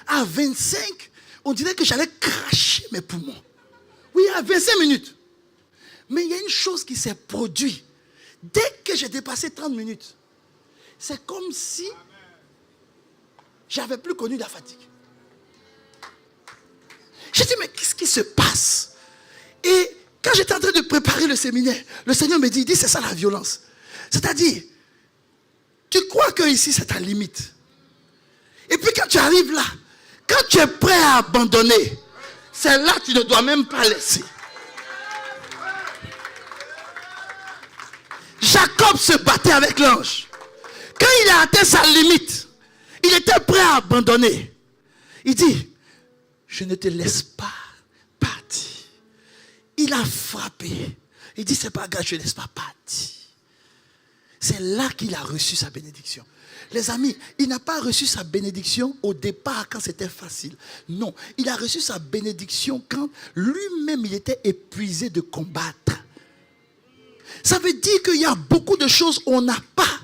À 25, on dirait que j'allais cracher mes poumons. Oui, à 25 minutes. Mais il y a une chose qui s'est produite. Dès que j'ai dépassé 30 minutes, c'est comme si j'avais plus connu la fatigue. J'ai dit, mais qu'est-ce qui se passe? Et quand j'étais en train de préparer le séminaire, le Seigneur me dit, c'est ça la violence. C'est-à-dire, tu crois que ici c'est ta limite. Et puis quand tu arrives là, quand tu es prêt à abandonner, c'est là que tu ne dois même pas laisser. Jacob se battait avec l'ange. Quand il a atteint sa limite, il était prêt à abandonner. Il dit, je ne te laisse pas partir. Il a frappé. Il dit, c'est pas grave, je ne laisse pas partir. C'est là qu'il a reçu sa bénédiction. Les amis, il n'a pas reçu sa bénédiction au départ quand c'était facile. Non, il a reçu sa bénédiction quand lui-même il était épuisé de combattre. Ça veut dire qu'il y a beaucoup de choses qu'on n'a pas.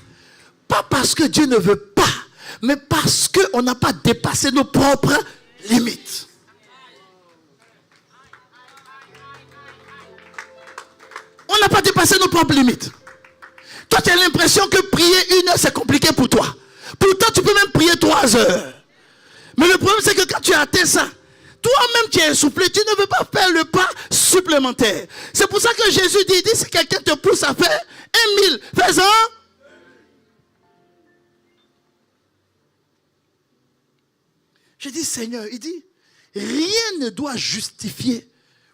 Pas parce que Dieu ne veut pas, mais parce qu'on n'a pas dépassé nos propres limites. On n'a pas dépassé nos propres limites. Toi, tu as l'impression que prier 1 heure, c'est compliqué pour toi. Pourtant, tu peux même prier 3 heures. Mais le problème, c'est que quand tu as atteint ça, toi-même, tu es essoufflé. Tu ne veux pas faire le pas supplémentaire. C'est pour ça que Jésus dit, si quelqu'un te pousse à faire 1000, fais-en. Je dis, Seigneur, il dit, rien ne doit justifier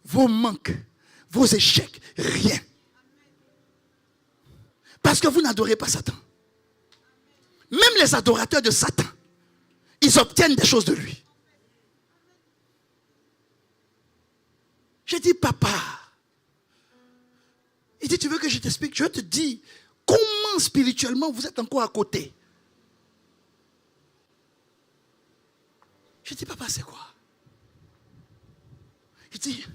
vos manques, vos échecs. Rien. Parce que vous n'adorez pas Satan. Même les adorateurs de Satan, ils obtiennent des choses de lui. J'ai dit, papa, il dit, tu veux que je t'explique? Je te dis, comment spirituellement vous êtes encore à côté? J'ai dit, papa, c'est quoi? Il dit,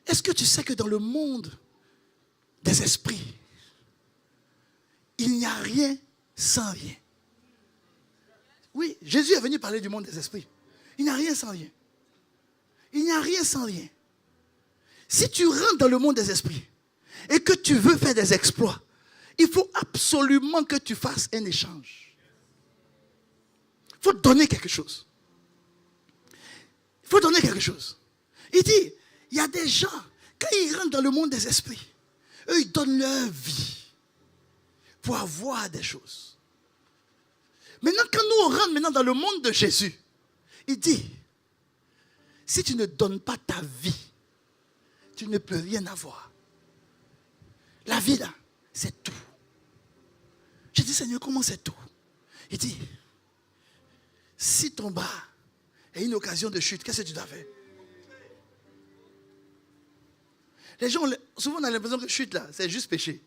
est-ce que tu sais que dans le monde des esprits, il n'y a rien sans rien? Oui, Jésus est venu parler du monde des esprits. Il n'y a rien sans rien. Il n'y a rien sans rien. Si tu rentres dans le monde des esprits et que tu veux faire des exploits, il faut absolument que tu fasses un échange. Il faut donner quelque chose. Il faut donner quelque chose. Il dit, il y a des gens, quand ils rentrent dans le monde des esprits, eux, ils donnent leur vie pour avoir des choses. Maintenant, quand nous on rentre maintenant dans le monde de Jésus, il dit, si tu ne donnes pas ta vie, tu ne peux rien avoir. La vie là, c'est tout. J'ai dit, Seigneur, comment c'est tout? Il dit, si ton bas est une occasion de chute, qu'est-ce que tu dois faire? Les gens, souvent on a l'impression que chute là, c'est juste péché.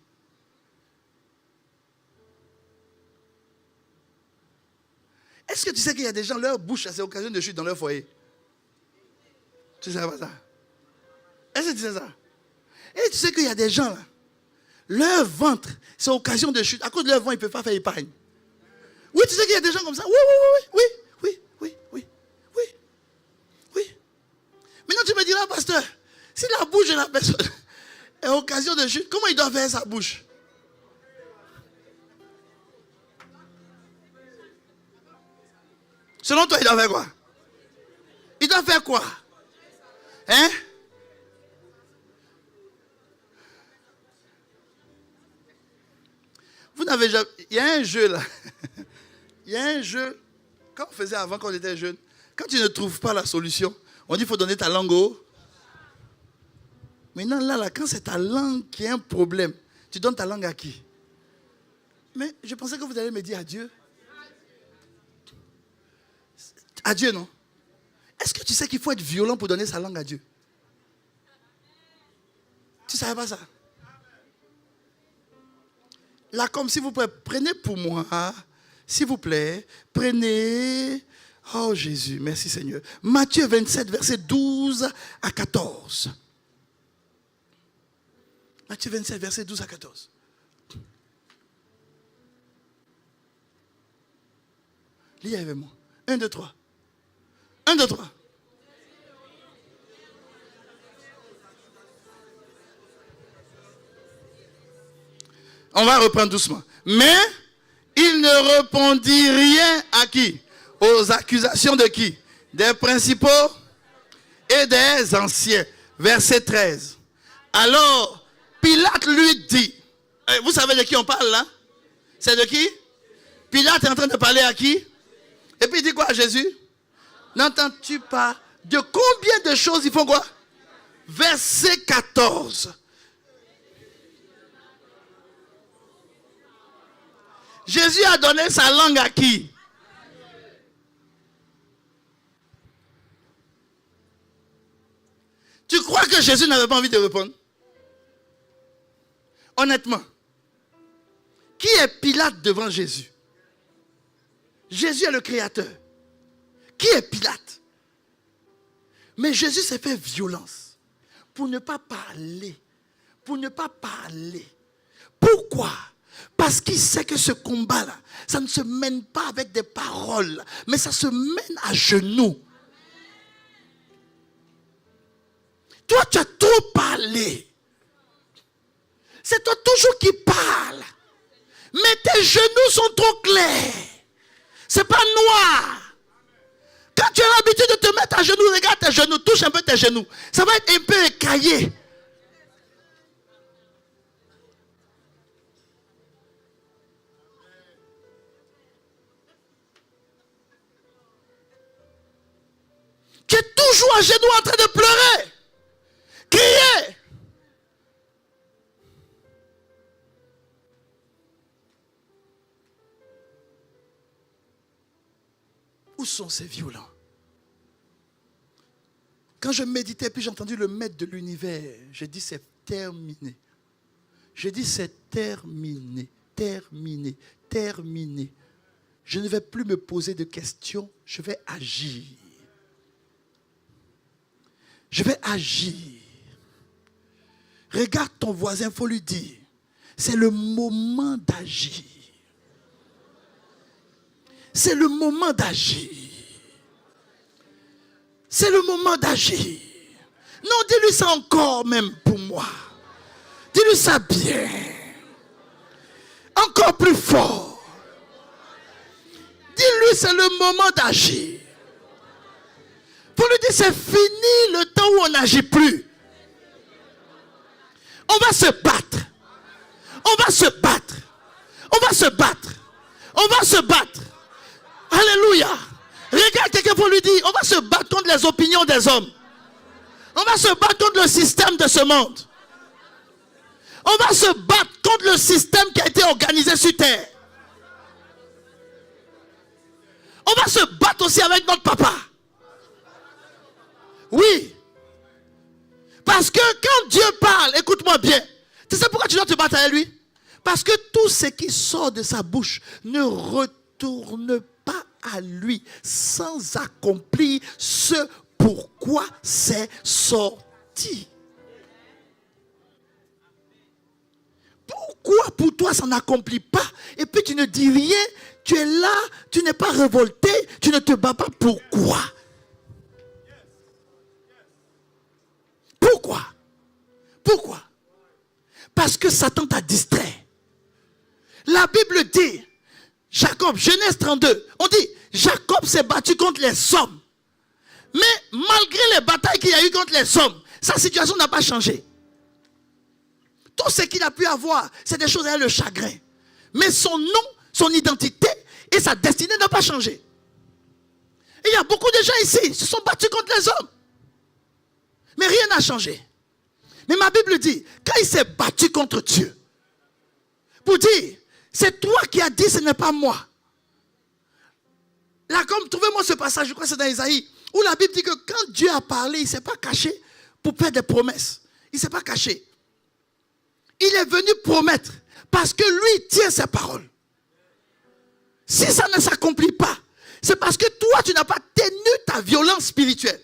Est-ce que tu sais qu'il y a des gens, leur bouche, c'est occasion de chute dans leur foyer? Tu ne sais pas ça? Est-ce que tu sais ça? Et tu sais qu'il y a des gens là, leur ventre, c'est occasion de chute. À cause de leur ventre, ils ne peuvent pas faire épargne. Oui, tu sais qu'il y a des gens comme ça. Oui. Maintenant, tu me diras, pasteur, si la bouche de la personne est occasion de chute, comment il doit faire sa bouche? Selon toi, il doit faire quoi? Il doit faire quoi? Hein? Vous n'avez jamais... Il y a un jeu là. Il y a un jeu. Quand on faisait avant, quand on était jeune, quand tu ne trouves pas la solution, on dit qu'il faut donner ta langue au. Maintenant, là, quand c'est ta langue qui a un problème, tu donnes ta langue à qui? Mais je pensais que vous allez me dire à Dieu. À Dieu, non? Est-ce que tu sais qu'il faut être violent pour donner sa langue à Dieu? Tu ne savais pas ça? Là, comme s'il vous plaît, prenez pour moi, s'il vous plaît, prenez, oh Jésus, merci Seigneur, Matthieu 27, verset 12 à 14. Matthieu 27, verset 12 à 14. Lis avec moi. 1, 2, 3. 1, 2, 3. On va reprendre doucement. Mais il ne répondit rien à qui? Aux accusations de qui? Des principaux et des anciens. Verset 13. Alors, Pilate lui dit, vous savez de qui on parle là? C'est de qui? Pilate est en train de parler à qui? Et puis il dit quoi à Jésus? N'entends-tu pas de combien de choses ils font quoi? Verset 14. Jésus a donné sa langue à qui? Tu crois que Jésus n'avait pas envie de répondre? Honnêtement, qui est Pilate devant Jésus? Jésus est le créateur. Qui est Pilate? Mais Jésus s'est fait violence pour ne pas parler. Pour ne pas parler. Pourquoi? Parce qu'il sait que ce combat-là, ça ne se mène pas avec des paroles, mais ça se mène à genoux. Toi, tu as trop parlé. C'est toi toujours qui parles. Mais tes genoux sont trop clairs. C'est pas noir. Quand tu as l'habitude de te mettre à genoux, regarde tes genoux, touche un peu tes genoux. Ça va être un peu écaillé. Tu es toujours à genoux en train de pleurer. Crier. Où sont ces violents? Quand je méditais, puis j'ai entendu le maître de l'univers, j'ai dit c'est terminé. J'ai dit c'est terminé, terminé, terminé. Je ne vais plus me poser de questions, je vais agir. Je vais agir. Regarde ton voisin, il faut lui dire, c'est le moment d'agir. C'est le moment d'agir. C'est le moment d'agir. Non, dis-lui ça encore même pour moi. Dis-lui ça bien. Encore plus fort. Dis-lui c'est le moment d'agir. Pour lui dire c'est fini le temps où on n'agit plus. On va se battre. On va se battre. On va se battre. On va se battre. Alléluia. Regarde quelqu'un pour lui dire, on va se battre contre les opinions des hommes. On va se battre contre le système de ce monde. On va se battre contre le système qui a été organisé sur terre. On va se battre aussi avec notre papa. Oui. Parce que quand Dieu parle, écoute-moi bien. Tu sais pourquoi tu dois te battre avec lui? Parce que tout ce qui sort de sa bouche ne retourne pas à lui sans accomplir ce pourquoi c'est sorti. Pourquoi pour toi ça n'accomplit pas? Et puis tu ne dis rien, tu es là, tu n'es pas révolté, tu ne te bats pas. Pourquoi? Pourquoi? Pourquoi? Parce que Satan t'a distrait. La Bible dit, Jacob, Genèse 32, on dit, Jacob s'est battu contre les hommes. Mais malgré les batailles qu'il y a eu contre les hommes, sa situation n'a pas changé. Tout ce qu'il a pu avoir, c'est des choses avec le chagrin. Mais son nom, son identité et sa destinée n'ont pas changé. Et il y a beaucoup de gens ici qui se sont battus contre les hommes. Mais rien n'a changé. Mais ma Bible dit, quand il s'est battu contre Dieu, pour dire, c'est toi qui as dit, ce n'est pas moi. Là, comme trouvez-moi ce passage, je crois que c'est dans Isaïe, où la Bible dit que quand Dieu a parlé, il ne s'est pas caché pour faire des promesses. Il ne s'est pas caché. Il est venu promettre parce que lui il tient ses paroles. Si ça ne s'accomplit pas, c'est parce que toi tu n'as pas tenu ta violence spirituelle.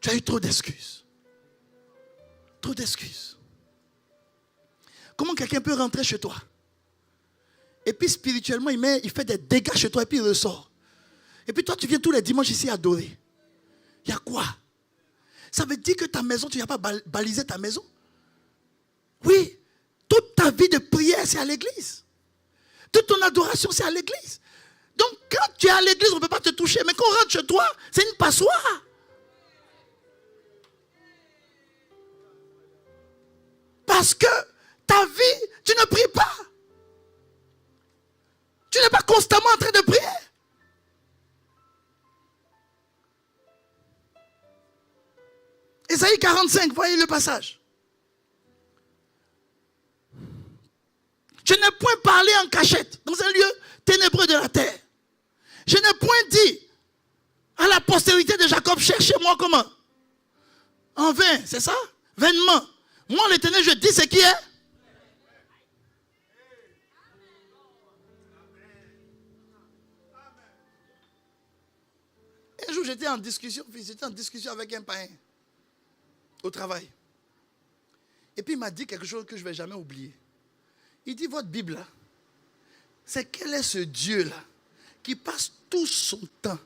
Tu as eu trop d'excuses. Trop d'excuses. Comment quelqu'un peut rentrer chez toi? Et puis spirituellement, il fait des dégâts chez toi et puis il ressort. Et puis toi, tu viens tous les dimanches ici adorer. Il y a quoi? Ça veut dire que ta maison, tu n'as pas balisé ta maison? Oui. Toute ta vie de prière, c'est à l'église. Toute ton adoration, c'est à l'église. Donc quand tu es à l'église, on ne peut pas te toucher. Mais quand on rentre chez toi, c'est une passoire. Parce que ta vie, tu ne pries pas. Tu n'es pas constamment en train de prier. Ésaïe 45, voyez le passage. Je n'ai point parlé en cachette, dans un lieu ténébreux de la terre. Je n'ai point dit à la postérité de Jacob, cherchez-moi comment? En vain, c'est ça? Vainement. Moi, l'Éternel, je dis ce qui est. Un jour, j'étais en discussion avec un païen au travail. Et puis il m'a dit quelque chose que je ne vais jamais oublier. Il dit, votre Bible là, c'est quel est ce Dieu là qui passe tout son temps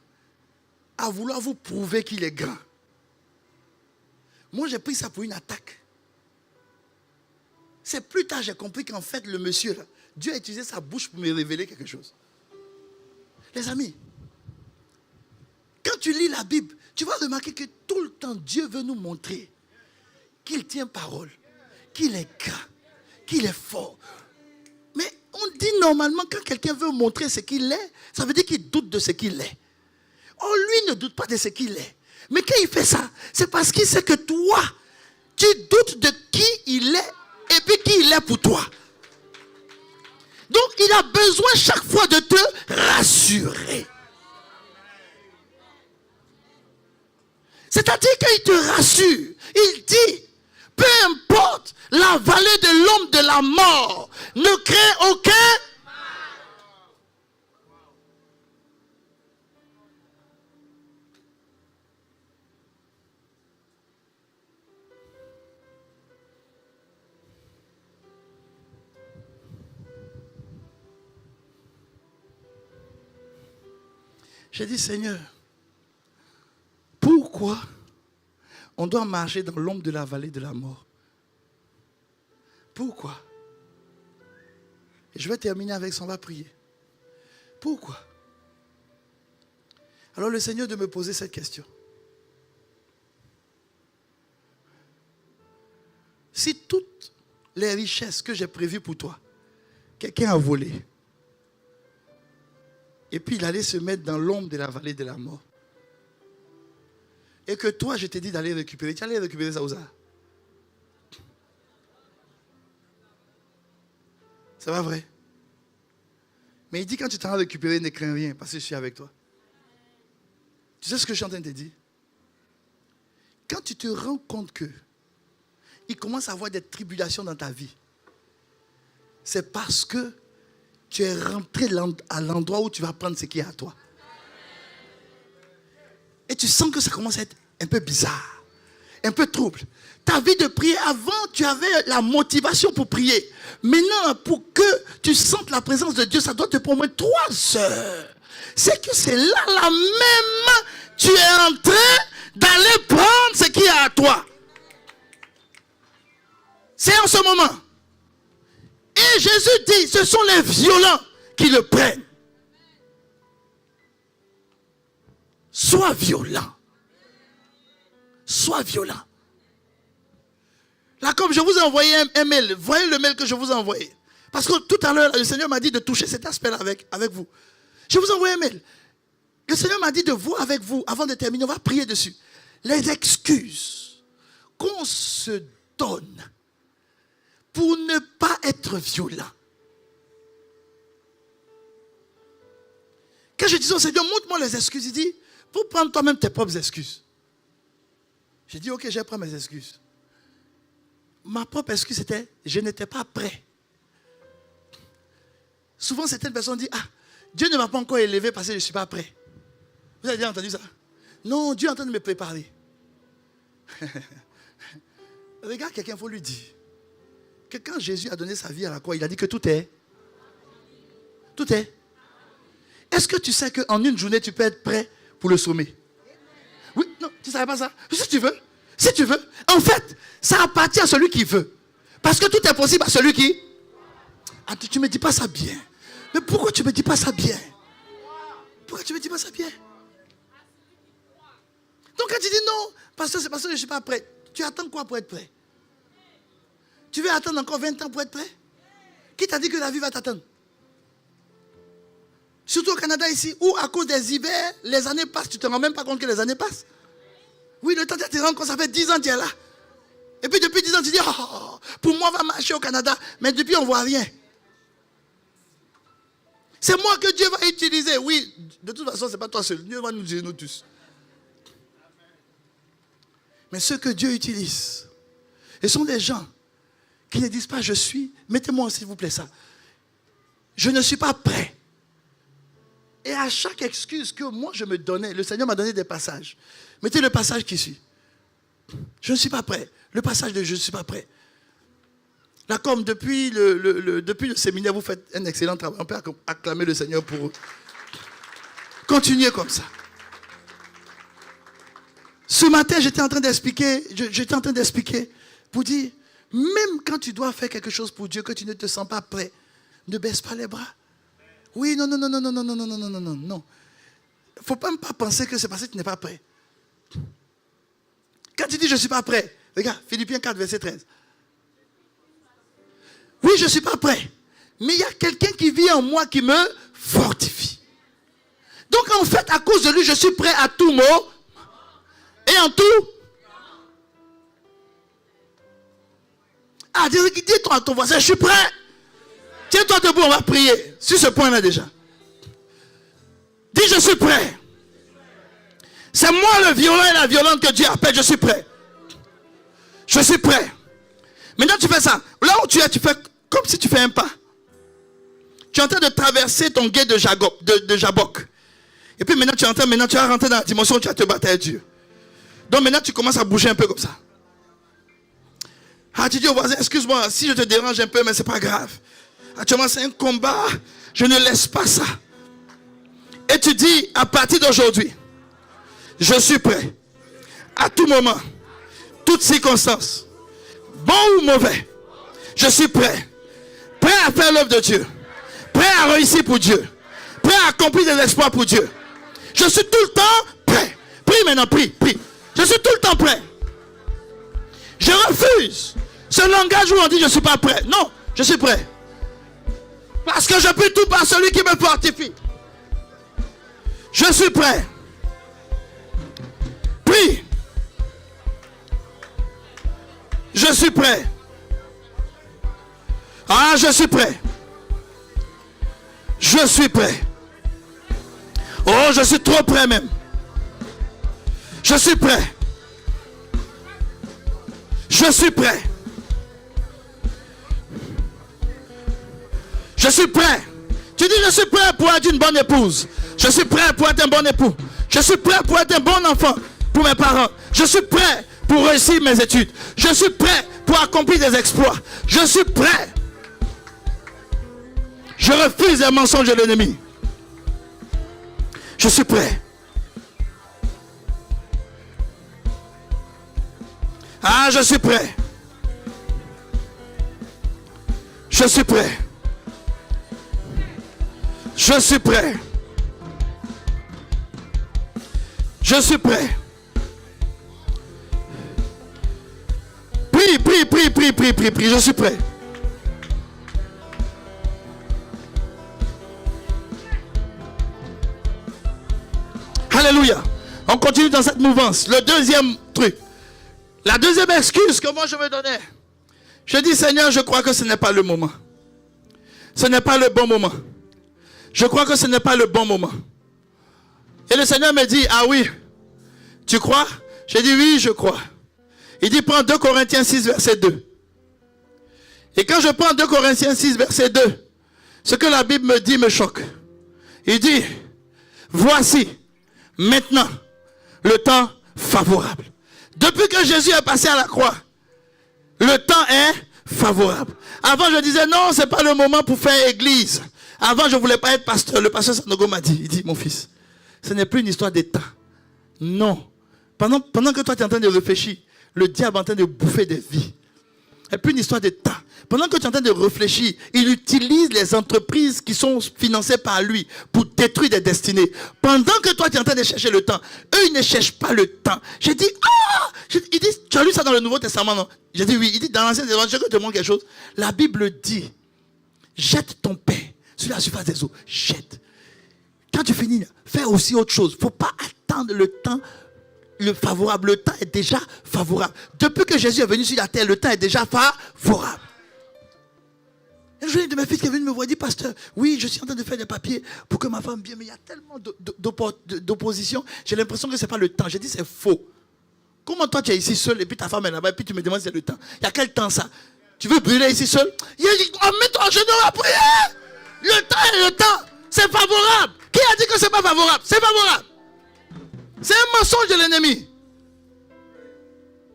à vouloir vous prouver qu'il est grand? Moi j'ai pris ça pour une attaque. C'est plus tard j'ai compris qu'en fait le monsieur là, Dieu a utilisé sa bouche pour me révéler quelque chose. Les amis, quand tu lis la Bible, tu vas remarquer que tout le temps Dieu veut nous montrer qu'il tient parole, qu'il est grand, qu'il est fort. Mais on dit normalement quand quelqu'un veut montrer ce qu'il est, ça veut dire qu'il doute de ce qu'il est. Oh, lui ne doute pas de ce qu'il est. Mais quand il fait ça, c'est parce qu'il sait que toi, tu doutes de qui il est et puis qui il est pour toi. Donc il a besoin chaque fois de te rassurer. C'est-à-dire qu'il te rassure. Il dit, peu importe la vallée de l'ombre de la mort, ne crains aucun mal. J'ai dit, Seigneur, pourquoi on doit marcher dans l'ombre de la vallée de la mort? Pourquoi? Et je vais terminer avec ça, on va prier. Pourquoi? Alors le Seigneur de me poser cette question. Si toutes les richesses que j'ai prévues pour toi, quelqu'un a volé, et puis il allait se mettre dans l'ombre de la vallée de la mort, et que toi, je t'ai dit d'aller récupérer, tu allais récupérer ça où ça? C'est pas vrai. Mais il dit quand tu t'en vas récupérer, ne crains rien parce que je suis avec toi. Tu sais ce que je suis en train de te dire? Quand tu te rends compte que il commence à avoir des tribulations dans ta vie, c'est parce que tu es rentré à l'endroit où tu vas prendre ce qui est à toi. Et tu sens que ça commence à être un peu bizarre, un peu trouble. Ta vie de prière, avant, tu avais la motivation pour prier. Maintenant, pour que tu sentes la présence de Dieu, ça doit te prendre 3 heures. C'est que c'est là même, tu es en train d'aller prendre ce qui est à toi. C'est en ce moment. Et Jésus dit, ce sont les violents qui le prennent. Sois violent. Sois violent. Là, comme je vous ai envoyé un mail, voyez le mail que je vous ai envoyé. Parce que tout à l'heure, le Seigneur m'a dit de toucher cet aspect-là avec vous. Je vous ai envoyé un mail. Le Seigneur m'a dit de voir avec vous, avant de terminer, on va prier dessus. Les excuses qu'on se donne pour ne pas être violent. Quand je dis au Seigneur, montre-moi les excuses, il dit, pour prendre toi-même tes propres excuses. J'ai dit, ok, je vais prendre mes excuses. Ma propre excuse c'était, je n'étais pas prêt. Souvent, certaines personnes disent, Dieu ne m'a pas encore élevé parce que je ne suis pas prêt. Vous avez déjà entendu ça? Non, Dieu est en train de me préparer. Regarde quelqu'un, il faut lui dire que quand Jésus a donné sa vie à la croix, il a dit que tout est. Tout est. Est-ce que tu sais qu'en une journée, tu peux être prêt pour le sommet? Oui, non, tu ne savais pas ça? Si tu veux. Si tu veux. En fait, ça appartient à celui qui veut. Parce que tout est possible à celui qui... tu ne me dis pas ça bien. Mais pourquoi tu ne me dis pas ça bien? Pourquoi tu ne me dis pas ça bien? Donc quand tu dis non, parce que c'est parce que je ne suis pas prêt. Tu attends quoi pour être prêt? Tu veux attendre encore 20 ans pour être prêt? Qui t'a dit que la vie va t'attendre? Surtout au Canada ici, où à cause des hivers, les années passent. Tu ne te rends même pas compte que les années passent. Oui, le temps de te rendre compte, ça fait 10 ans que tu es là. Et puis depuis 10 ans, tu dis, pour moi, on va marcher au Canada. Mais depuis, on ne voit rien. C'est moi que Dieu va utiliser. Oui, de toute façon, ce n'est pas toi seul. Dieu va nous utiliser nous tous. Mais ceux que Dieu utilise, ce sont des gens qui ne disent pas, je suis, mettez-moi s'il vous plaît ça. Je ne suis pas prêt. Et à chaque excuse que moi je me donnais, le Seigneur m'a donné des passages. Mettez le passage qui suit. Je ne suis pas prêt. Le passage de je ne suis pas prêt. Là, comme depuis le séminaire, vous faites un excellent travail. On peut acclamer le Seigneur pour eux. Continuez comme ça. Ce matin, j'étais en train d'expliquer pour dire, même quand tu dois faire quelque chose pour Dieu, que tu ne te sens pas prêt, ne baisse pas les bras. Oui, non. Il ne faut pas penser que c'est parce que tu n'es pas prêt. Quand tu dis je ne suis pas prêt, regarde, Philippiens 4, verset 13. Oui, je ne suis pas prêt. Mais il y a quelqu'un qui vit en moi qui me fortifie. Donc en fait, à cause de lui, je suis prêt à tout mot. Et en tout. Dis-toi à ton voisin, je suis prêt. Tiens-toi debout, on va prier. Sur ce point-là déjà. Dis, je suis prêt. C'est moi le violent et la violente que Dieu appelle, je suis prêt. Je suis prêt. Maintenant tu fais ça. Là où tu es, tu fais comme si tu fais un pas. Tu es en train de traverser ton guet de Jabok. Et puis maintenant tu vas rentrer dans la dimension où tu vas te battre avec Dieu. Donc maintenant tu commences à bouger un peu comme ça. Tu dis au voisin, excuse-moi si je te dérange un peu, mais c'est pas grave. Actuellement c'est un combat, je ne laisse pas ça. Et tu dis, à partir d'aujourd'hui, je suis prêt. À tout moment, toutes circonstances, bon ou mauvais, je suis prêt. Prêt à faire l'œuvre de Dieu. Prêt à réussir pour Dieu. Prêt à accomplir des exploits pour Dieu. Je suis tout le temps prêt. Prie maintenant, prie. Je suis tout le temps prêt. Je refuse ce langage où on dit je ne suis pas prêt. Non, je suis prêt. Parce que je peux tout par celui qui me fortifie. Je suis prêt. Prie. Je suis prêt. Ah, je suis prêt. Je suis prêt. Oh, je suis trop prêt même. Je suis prêt. Je suis prêt. Je suis prêt. Tu dis, je suis prêt pour être une bonne épouse. Je suis prêt pour être un bon époux. Je suis prêt pour être un bon enfant pour mes parents. Je suis prêt pour réussir mes études. Je suis prêt pour accomplir des exploits. Je suis prêt. Je refuse les mensonges de l'ennemi. Je suis prêt. Ah, je suis prêt. Je suis prêt. Je suis prêt. Je suis prêt. Prie. Je suis prêt. Alléluia. On continue dans cette mouvance. Le deuxième truc. La deuxième excuse que moi je me donnais. Je dis, Seigneur, je crois que ce n'est pas le moment. Ce n'est pas le bon moment. Je crois que ce n'est pas le bon moment. Et le Seigneur me dit, ah oui, tu crois? J'ai dit, oui, je crois. Il dit, prends 2 Corinthiens 6, verset 2. Et quand je prends 2 Corinthiens 6, verset 2, ce que la Bible me dit me choque. Il dit, voici, maintenant, le temps favorable. Depuis que Jésus est passé à la croix, le temps est favorable. Avant, je disais, non, ce n'est pas le moment pour faire église. Avant, je ne voulais pas être pasteur. Le pasteur Sanogo m'a dit, il dit, mon fils, ce n'est plus une histoire d'état. Non. Pendant que toi, tu es en train de réfléchir, le diable est en train de bouffer des vies. Ce n'est plus une histoire d'état. Pendant que tu es en train de réfléchir, il utilise les entreprises qui sont financées par lui pour détruire des destinées. Pendant que toi, tu es en train de chercher le temps, eux, ils ne cherchent pas le temps. J'ai dit, il dit, tu as lu ça dans le Nouveau Testament, non? J'ai dit, oui. Il dit, dans l'Ancien Testament, je te montre quelque chose. La Bible dit, jette ton pain sur la surface des eaux. Jette. Quand tu finis, fais aussi autre chose. Il ne faut pas attendre le temps favorable. Le temps est déjà favorable. Depuis que Jésus est venu sur la terre, le temps est déjà favorable. Un jour, un de mes fils qui est venu me voir, il dit, pasteur, oui, je suis en train de faire des papiers pour que ma femme vienne, mais il y a tellement d'opposition, j'ai l'impression que ce n'est pas le temps. J'ai dit, c'est faux. Comment toi, tu es ici seul et puis ta femme est là-bas et puis tu me demandes si c'est le temps? Il y a quel temps ça? Tu veux brûler ici seul? Il a dit, mets-toi en genou à prier. Le temps est le temps. C'est favorable. Qui a dit que ce n'est pas favorable? C'est favorable. C'est un mensonge de l'ennemi.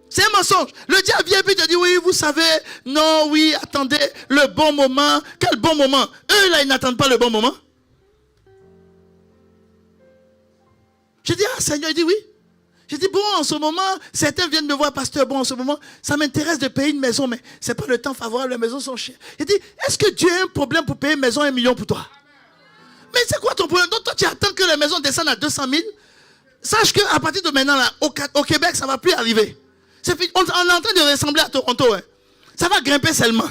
C'est un mensonge. Le diable vient et puis te dit, oui, vous savez, non, oui, attendez, le bon moment. Quel bon moment? Eux, là, ils n'attendent pas le bon moment. J'ai dit, ah, Seigneur, il dit oui. J'ai dit, bon, en ce moment, certains viennent me voir, pasteur, bon, en ce moment, ça m'intéresse de payer une maison, mais ce n'est pas le temps favorable, les maisons sont chères. J'ai dit, est-ce que Dieu a un problème pour payer une maison 1 million pour toi? Mais c'est quoi ton problème? Donc toi, tu attends que les maisons descendent à 200 000. Sache qu'à partir de maintenant, là, au Québec, ça ne va plus arriver. On est en train de ressembler à Toronto. Hein. Ça va grimper seulement.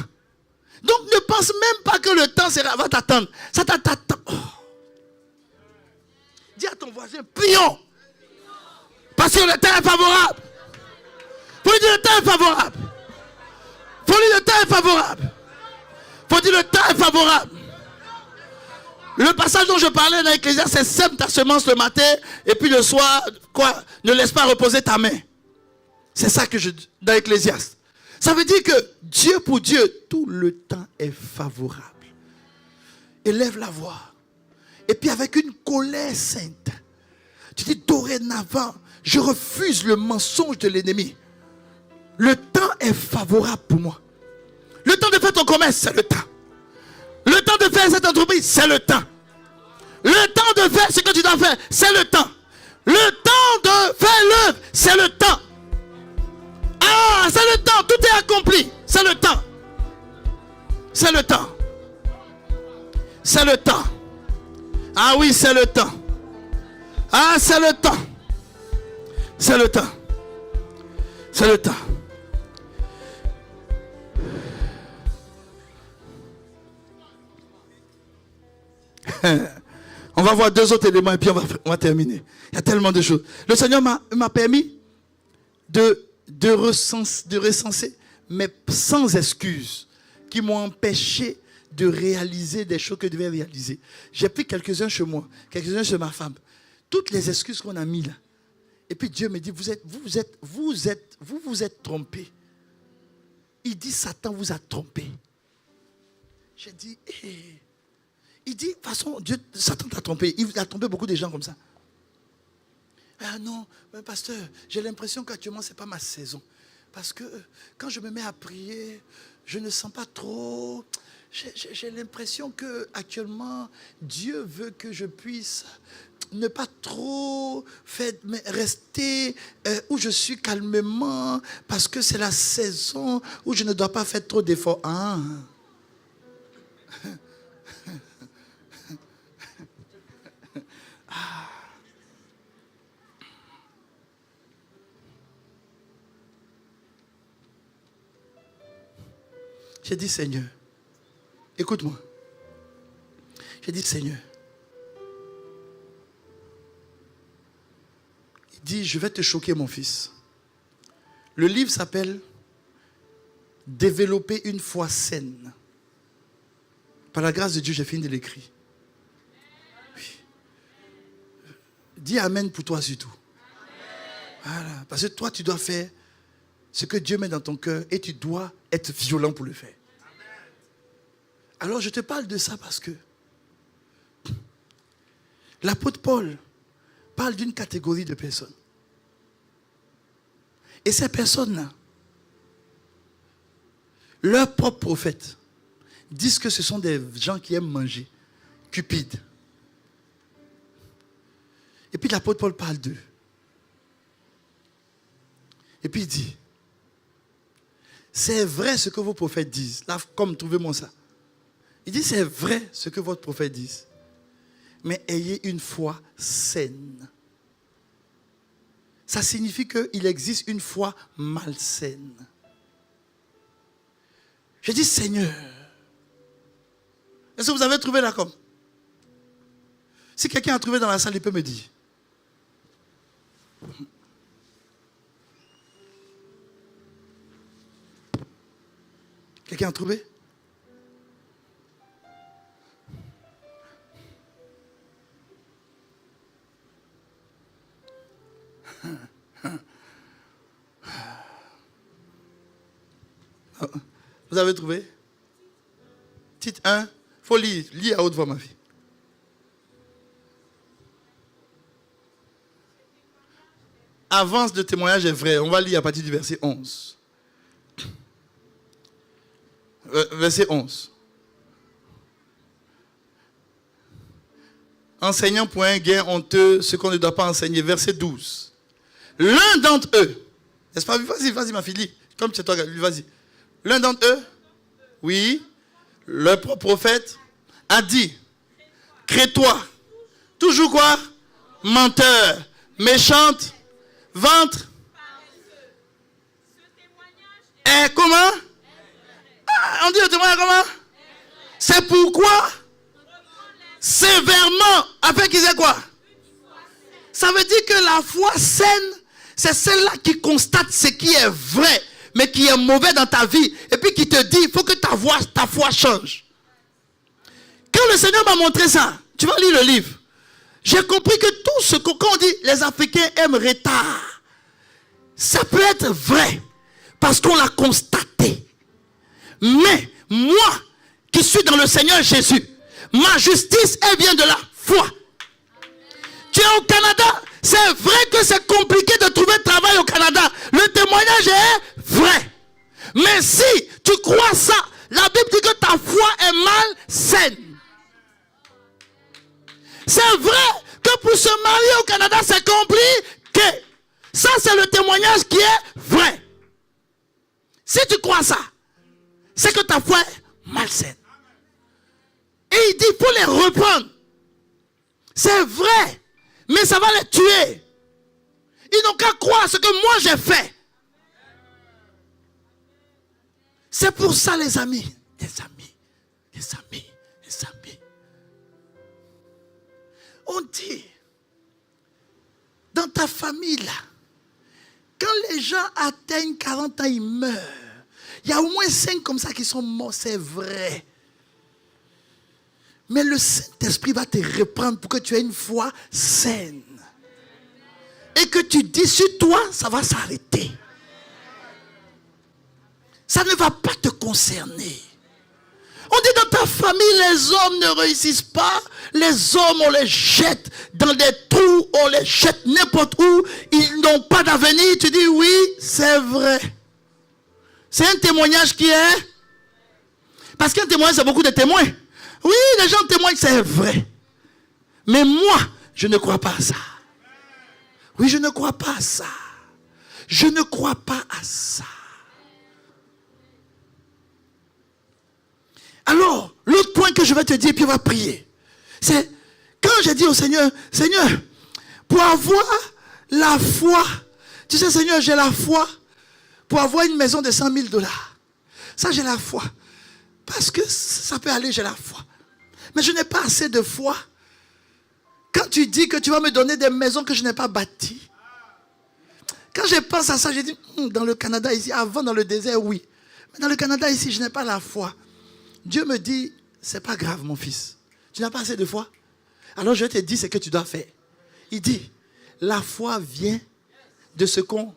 Donc ne pense même pas que le temps va t'attendre. Ça t'attend. Oh. Dis à ton voisin, prions. Parce que le temps est favorable. Faut lui dire le temps est favorable. Faut lui dire le temps est favorable. Faut dire le temps est favorable. Le passage dont je parlais dans Ecclésiaste, c'est sème ta semence le matin et puis le soir, quoi, ne laisse pas reposer ta main. C'est ça que je dis dans Ecclésiaste. Ça veut dire que Dieu pour Dieu, tout le temps est favorable. Élève la voix. Et puis avec une colère sainte, tu dis dorénavant, je refuse le mensonge de l'ennemi. Le temps est favorable pour moi. Le temps de faire ton commerce, c'est le temps. Le temps de faire cette entreprise, c'est le temps. Le temps de faire ce que tu dois faire, c'est le temps. Le temps de faire l'œuvre, c'est le temps. Ah, c'est le temps, tout est accompli. C'est le temps. C'est le temps. C'est le temps. Ah oui, c'est le temps. Ah, c'est le temps. C'est le temps. C'est le temps. On va voir 2 autres éléments et puis on va terminer. Il y a tellement de choses. Le Seigneur m'a permis de recenser mais sans excuse, qui m'ont empêché de réaliser des choses que je devais réaliser. J'ai pris quelques-uns chez moi, quelques-uns chez ma femme. Toutes les excuses qu'on a mis là. Et puis Dieu me dit, vous vous êtes trompés. Il dit, Satan vous a trompé. J'ai dit, il dit, de toute façon, Satan t'a trompé. Il a trompé beaucoup de gens comme ça. Ah non, mais pasteur, j'ai l'impression qu'actuellement, ce n'est pas ma saison. Parce que quand je me mets à prier, je ne sens pas trop. J'ai l'impression qu'actuellement, Dieu veut que je puisse ne pas trop faire, mais rester où je suis calmement, parce que c'est la saison où je ne dois pas faire trop d'efforts. Ah. J'ai dit, Seigneur, écoute-moi. J'ai dit, Seigneur, il dit, je vais te choquer, mon fils. Le livre s'appelle Développer une foi saine. Par la grâce de Dieu, j'ai fini de l'écrire. Oui. Dis Amen pour toi surtout. Voilà. Parce que toi, tu dois faire ce que Dieu met dans ton cœur et tu dois être violent pour le faire. Alors je te parle de ça parce que l'apôtre Paul parle d'une catégorie de personnes. Et ces personnes-là, leurs propres prophètes disent que ce sont des gens qui aiment manger, cupides. Et puis l'apôtre Paul parle d'eux. Et puis il dit, c'est vrai ce que vos prophètes disent. Là, comme trouvez-moi ça. Il dit, c'est vrai ce que votre prophète dit. Mais ayez une foi saine. Ça signifie qu'il existe une foi malsaine. Je dis, Seigneur, est-ce que vous avez trouvé là comme? Si quelqu'un a trouvé dans la salle, il peut me dire. Quelqu'un a trouvé? Vous avez trouvé? Titre 1, il faut lire. Lis à haute voix, ma fille. Avance de témoignage est vrai. On va lire à partir du verset 11. Verset 11. Enseignant pour un gain honteux ce qu'on ne doit pas enseigner. Verset 12. L'un d'entre eux, n'est-ce pas? Vas-y, ma fille, lis. Comme c'est toi, vas-y. L'un d'entre eux, oui, le prophète a dit, crée-toi, toujours quoi? Menteur, méchante, ventre. Et comment? On dit le témoignage comment? C'est pourquoi sévèrement, afin qu'ils aient quoi? Ça veut dire que la foi saine, c'est celle-là qui constate ce qui est vrai, mais qui est mauvais dans ta vie, et puis qui te dit, il faut que ta foi change. Quand le Seigneur m'a montré ça, tu vas lire le livre, j'ai compris que tout ce que, quand on dit les Africains aiment retard, ça peut être vrai, parce qu'on l'a constaté. Mais moi, qui suis dans le Seigneur Jésus, ma justice, elle vient de la foi. Tu es au Canada, c'est vrai que c'est compliqué de trouver travail au Canada. Le témoignage est vrai. Mais si tu crois ça, la Bible dit que ta foi est malsaine. C'est vrai que pour se marier au Canada, c'est compliqué. Ça, c'est le témoignage qui est vrai. Si tu crois ça, c'est que ta foi est malsaine. Et il dit, il faut les reprendre. C'est vrai, mais ça va les tuer. Ils n'ont qu'à croire ce que moi j'ai fait. C'est pour ça, les amis. On dit, dans ta famille là, quand les gens atteignent 40 ans, ils meurent. Il y a au moins 5 comme ça qui sont morts, c'est vrai. Mais le Saint-Esprit va te reprendre pour que tu aies une foi saine. Et que tu dis sur toi, ça va s'arrêter. Ça ne va pas te concerner. On dit dans ta famille, les hommes ne réussissent pas. Les hommes, on les jette dans des trous, on les jette n'importe où. Ils n'ont pas d'avenir. Tu dis oui, c'est vrai. C'est un témoignage qui est. Parce qu'un témoignage, c'est beaucoup de témoins. Oui, les gens témoignent, c'est vrai. Mais moi, je ne crois pas à ça. Oui, je ne crois pas à ça. Je ne crois pas à ça. Alors, l'autre point que je vais te dire, puis on va prier, c'est quand j'ai dit au Seigneur, Seigneur, pour avoir la foi, tu sais Seigneur, j'ai la foi pour avoir une maison de 100 000 $. Ça, j'ai la foi. Parce que ça peut aller, j'ai la foi. Mais je n'ai pas assez de foi. Quand tu dis que tu vas me donner des maisons que je n'ai pas bâties. Quand je pense à ça, j'ai dit, dans le Canada ici, avant dans le désert, oui. Mais dans le Canada ici, je n'ai pas la foi. Dieu me dit, c'est pas grave mon fils. Tu n'as pas assez de foi. Alors je te dis ce que tu dois faire. Il dit, la foi vient de ce qu'on...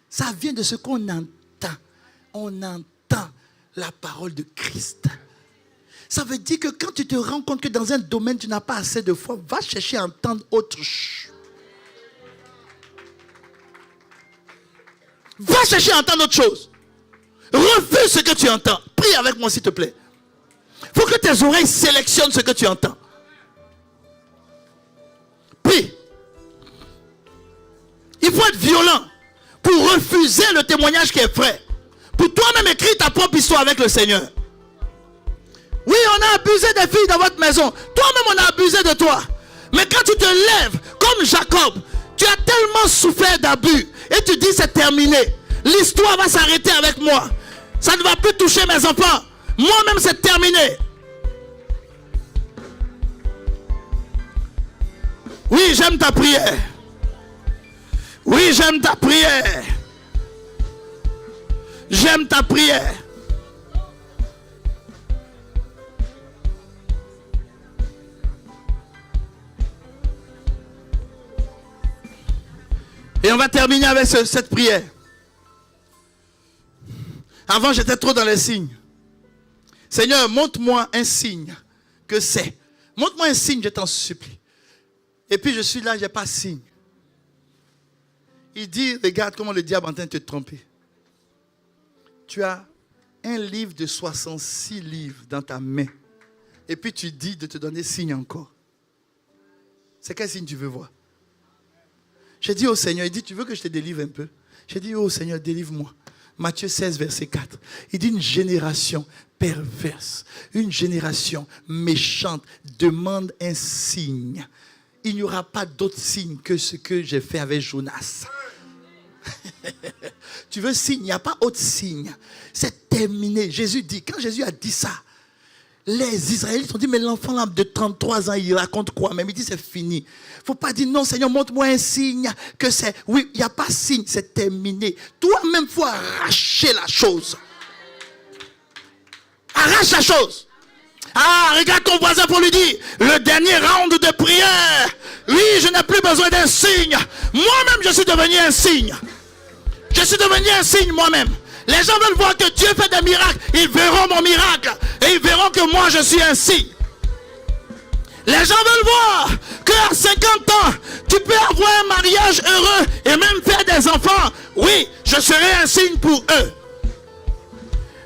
Ça vient de ce qu'on entend. On entend la parole de Christ. Ça veut dire que quand tu te rends compte que dans un domaine tu n'as pas assez de foi, va chercher à entendre autre chose. Va chercher à entendre autre chose. Refuse ce que tu entends. Prie avec moi s'il te plaît. Il faut que tes oreilles sélectionnent ce que tu entends. Prie. Il faut être violent pour refuser le témoignage qui est vrai. Pour toi-même écrire ta propre histoire avec le Seigneur. Oui, on a abusé des filles dans votre maison. Toi-même, on a abusé de toi. Mais quand tu te lèves, comme Jacob, tu as tellement souffert d'abus. Et tu dis, c'est terminé. L'histoire va s'arrêter avec moi. Ça ne va plus toucher mes enfants. Moi-même, c'est terminé. Oui, j'aime ta prière. Oui, j'aime ta prière. J'aime ta prière. Et on va terminer avec cette prière. Avant, j'étais trop dans les signes. Seigneur, montre-moi un signe que c'est. Montre-moi un signe, je t'en supplie. Et puis je suis là, je n'ai pas de signe. Il dit, regarde comment le diable est en train de te tromper. Tu as un livre de 66 livres dans ta main. Et puis tu dis de te donner signe encore. C'est quel signe tu veux voir? J'ai dit au Seigneur, il dit, tu veux que je te délivre un peu? J'ai dit, oh Seigneur, délivre-moi. Matthieu 16, verset 4. Il dit, une génération perverse, une génération méchante demande un signe. Il n'y aura pas d'autre signe que ce que j'ai fait avec Jonas. Tu veux signe? Il n'y a pas autre signe. C'est terminé. Jésus dit, quand Jésus a dit ça, les Israélites ont dit, mais l'enfant là de 33 ans, il raconte quoi? Même il dit, c'est fini. Il ne faut pas dire, non Seigneur, montre-moi un signe que c'est... Oui, il n'y a pas de signe, c'est terminé. Toi-même, il faut arracher la chose. Arrache la chose. Ah, regarde ton voisin pour lui dire, le dernier round de prière. Oui, je n'ai plus besoin d'un signe. Moi-même, je suis devenu un signe. Je suis devenu un signe moi-même. Les gens veulent voir que Dieu fait des miracles. Ils verront mon miracle. Et ils verront que moi, je suis un signe. Les gens veulent voir qu'à 50 ans, tu peux avoir un mariage heureux et même faire des enfants. Oui, je serai un signe pour eux.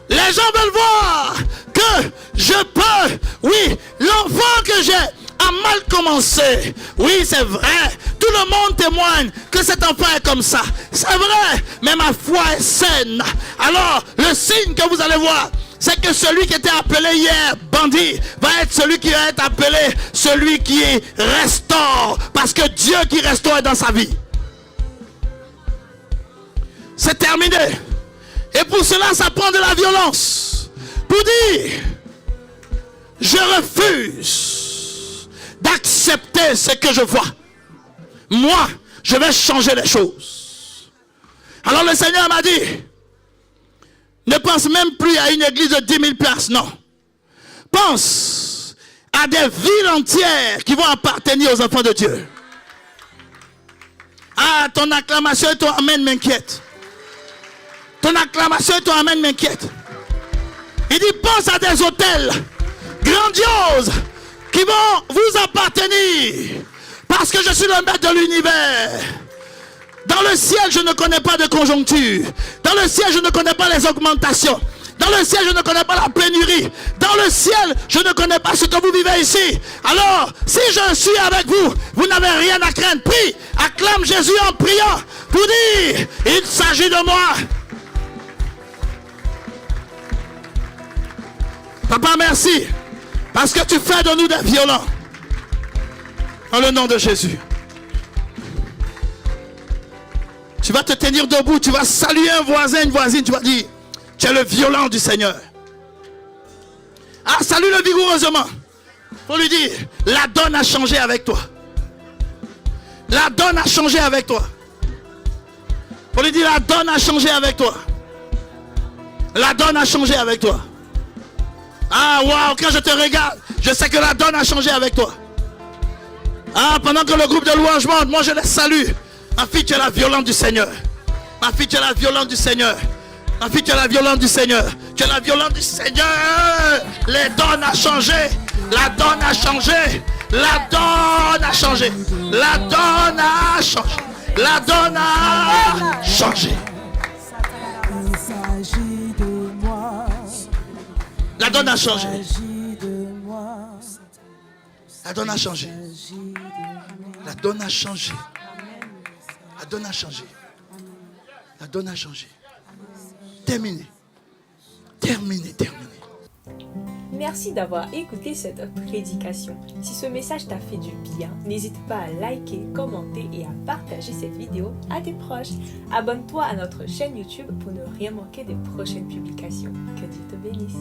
Les gens veulent voir que je peux, oui, l'enfant que j'ai a mal commencé. Oui, c'est vrai. Tout le monde témoigne que cet enfant est comme ça. C'est vrai, mais ma foi est saine. Alors, le signe que vous allez voir, c'est que celui qui était appelé hier bandit va être celui qui va être appelé celui qui restaure. Parce que Dieu qui restaure est dans sa vie. C'est terminé. Et pour cela, ça prend de la violence. Pour dire, je refuse d'accepter ce que je vois. Moi, je vais changer les choses. Alors le Seigneur m'a dit, ne pense même plus à une église de 10 000 places, non. Pense à des villes entières qui vont appartenir aux enfants de Dieu. Ah, ton acclamation et ton amen m'inquiète. Ton acclamation et ton amen m'inquiète. Il dit, pense à des hôtels grandioses qui vont vous appartenir. Parce que je suis le maître de l'univers. Dans le ciel, je ne connais pas de conjoncture. Dans le ciel, je ne connais pas les augmentations. Dans le ciel, je ne connais pas la pénurie. Dans le ciel, je ne connais pas ce que vous vivez ici. Alors, si je suis avec vous, vous n'avez rien à craindre. Prie, acclame Jésus en priant pour dire, il s'agit de moi. Papa, merci. Parce que tu fais de nous des violents. Dans le nom de Jésus. Tu vas te tenir debout, tu vas saluer un voisin, une voisine, tu vas dire, tu es le violent du Seigneur. Ah, salue-le vigoureusement. Faut lui dire, la donne a changé avec toi. La donne a changé avec toi. Faut lui dire, la donne a changé avec toi. La donne a changé avec toi. Ah, waouh, quand je te regarde, je sais que la donne a changé avec toi. Ah, pendant que le groupe de louange monte, moi je les salue. Ma fille, tu es la violente du Seigneur. Ma fille, tu es la violente du Seigneur. Ma fille, tu es la violente du Seigneur. Tu es la violente du Seigneur. Les donnes a changé. La donne a changé. La donne a changé. La donne a changé. La donne a changé. Il s'agit de moi. La donne a changé. Il s'agit de moi. La donne a changé. Il s'agit de moi. La donne a changé. La donne a changé. La donne a changé. Terminé. Terminé, terminé. Merci d'avoir écouté cette prédication. Si ce message t'a fait du bien, n'hésite pas à liker, commenter et à partager cette vidéo à tes proches. Abonne-toi à notre chaîne YouTube pour ne rien manquer des prochaines publications. Que Dieu te bénisse.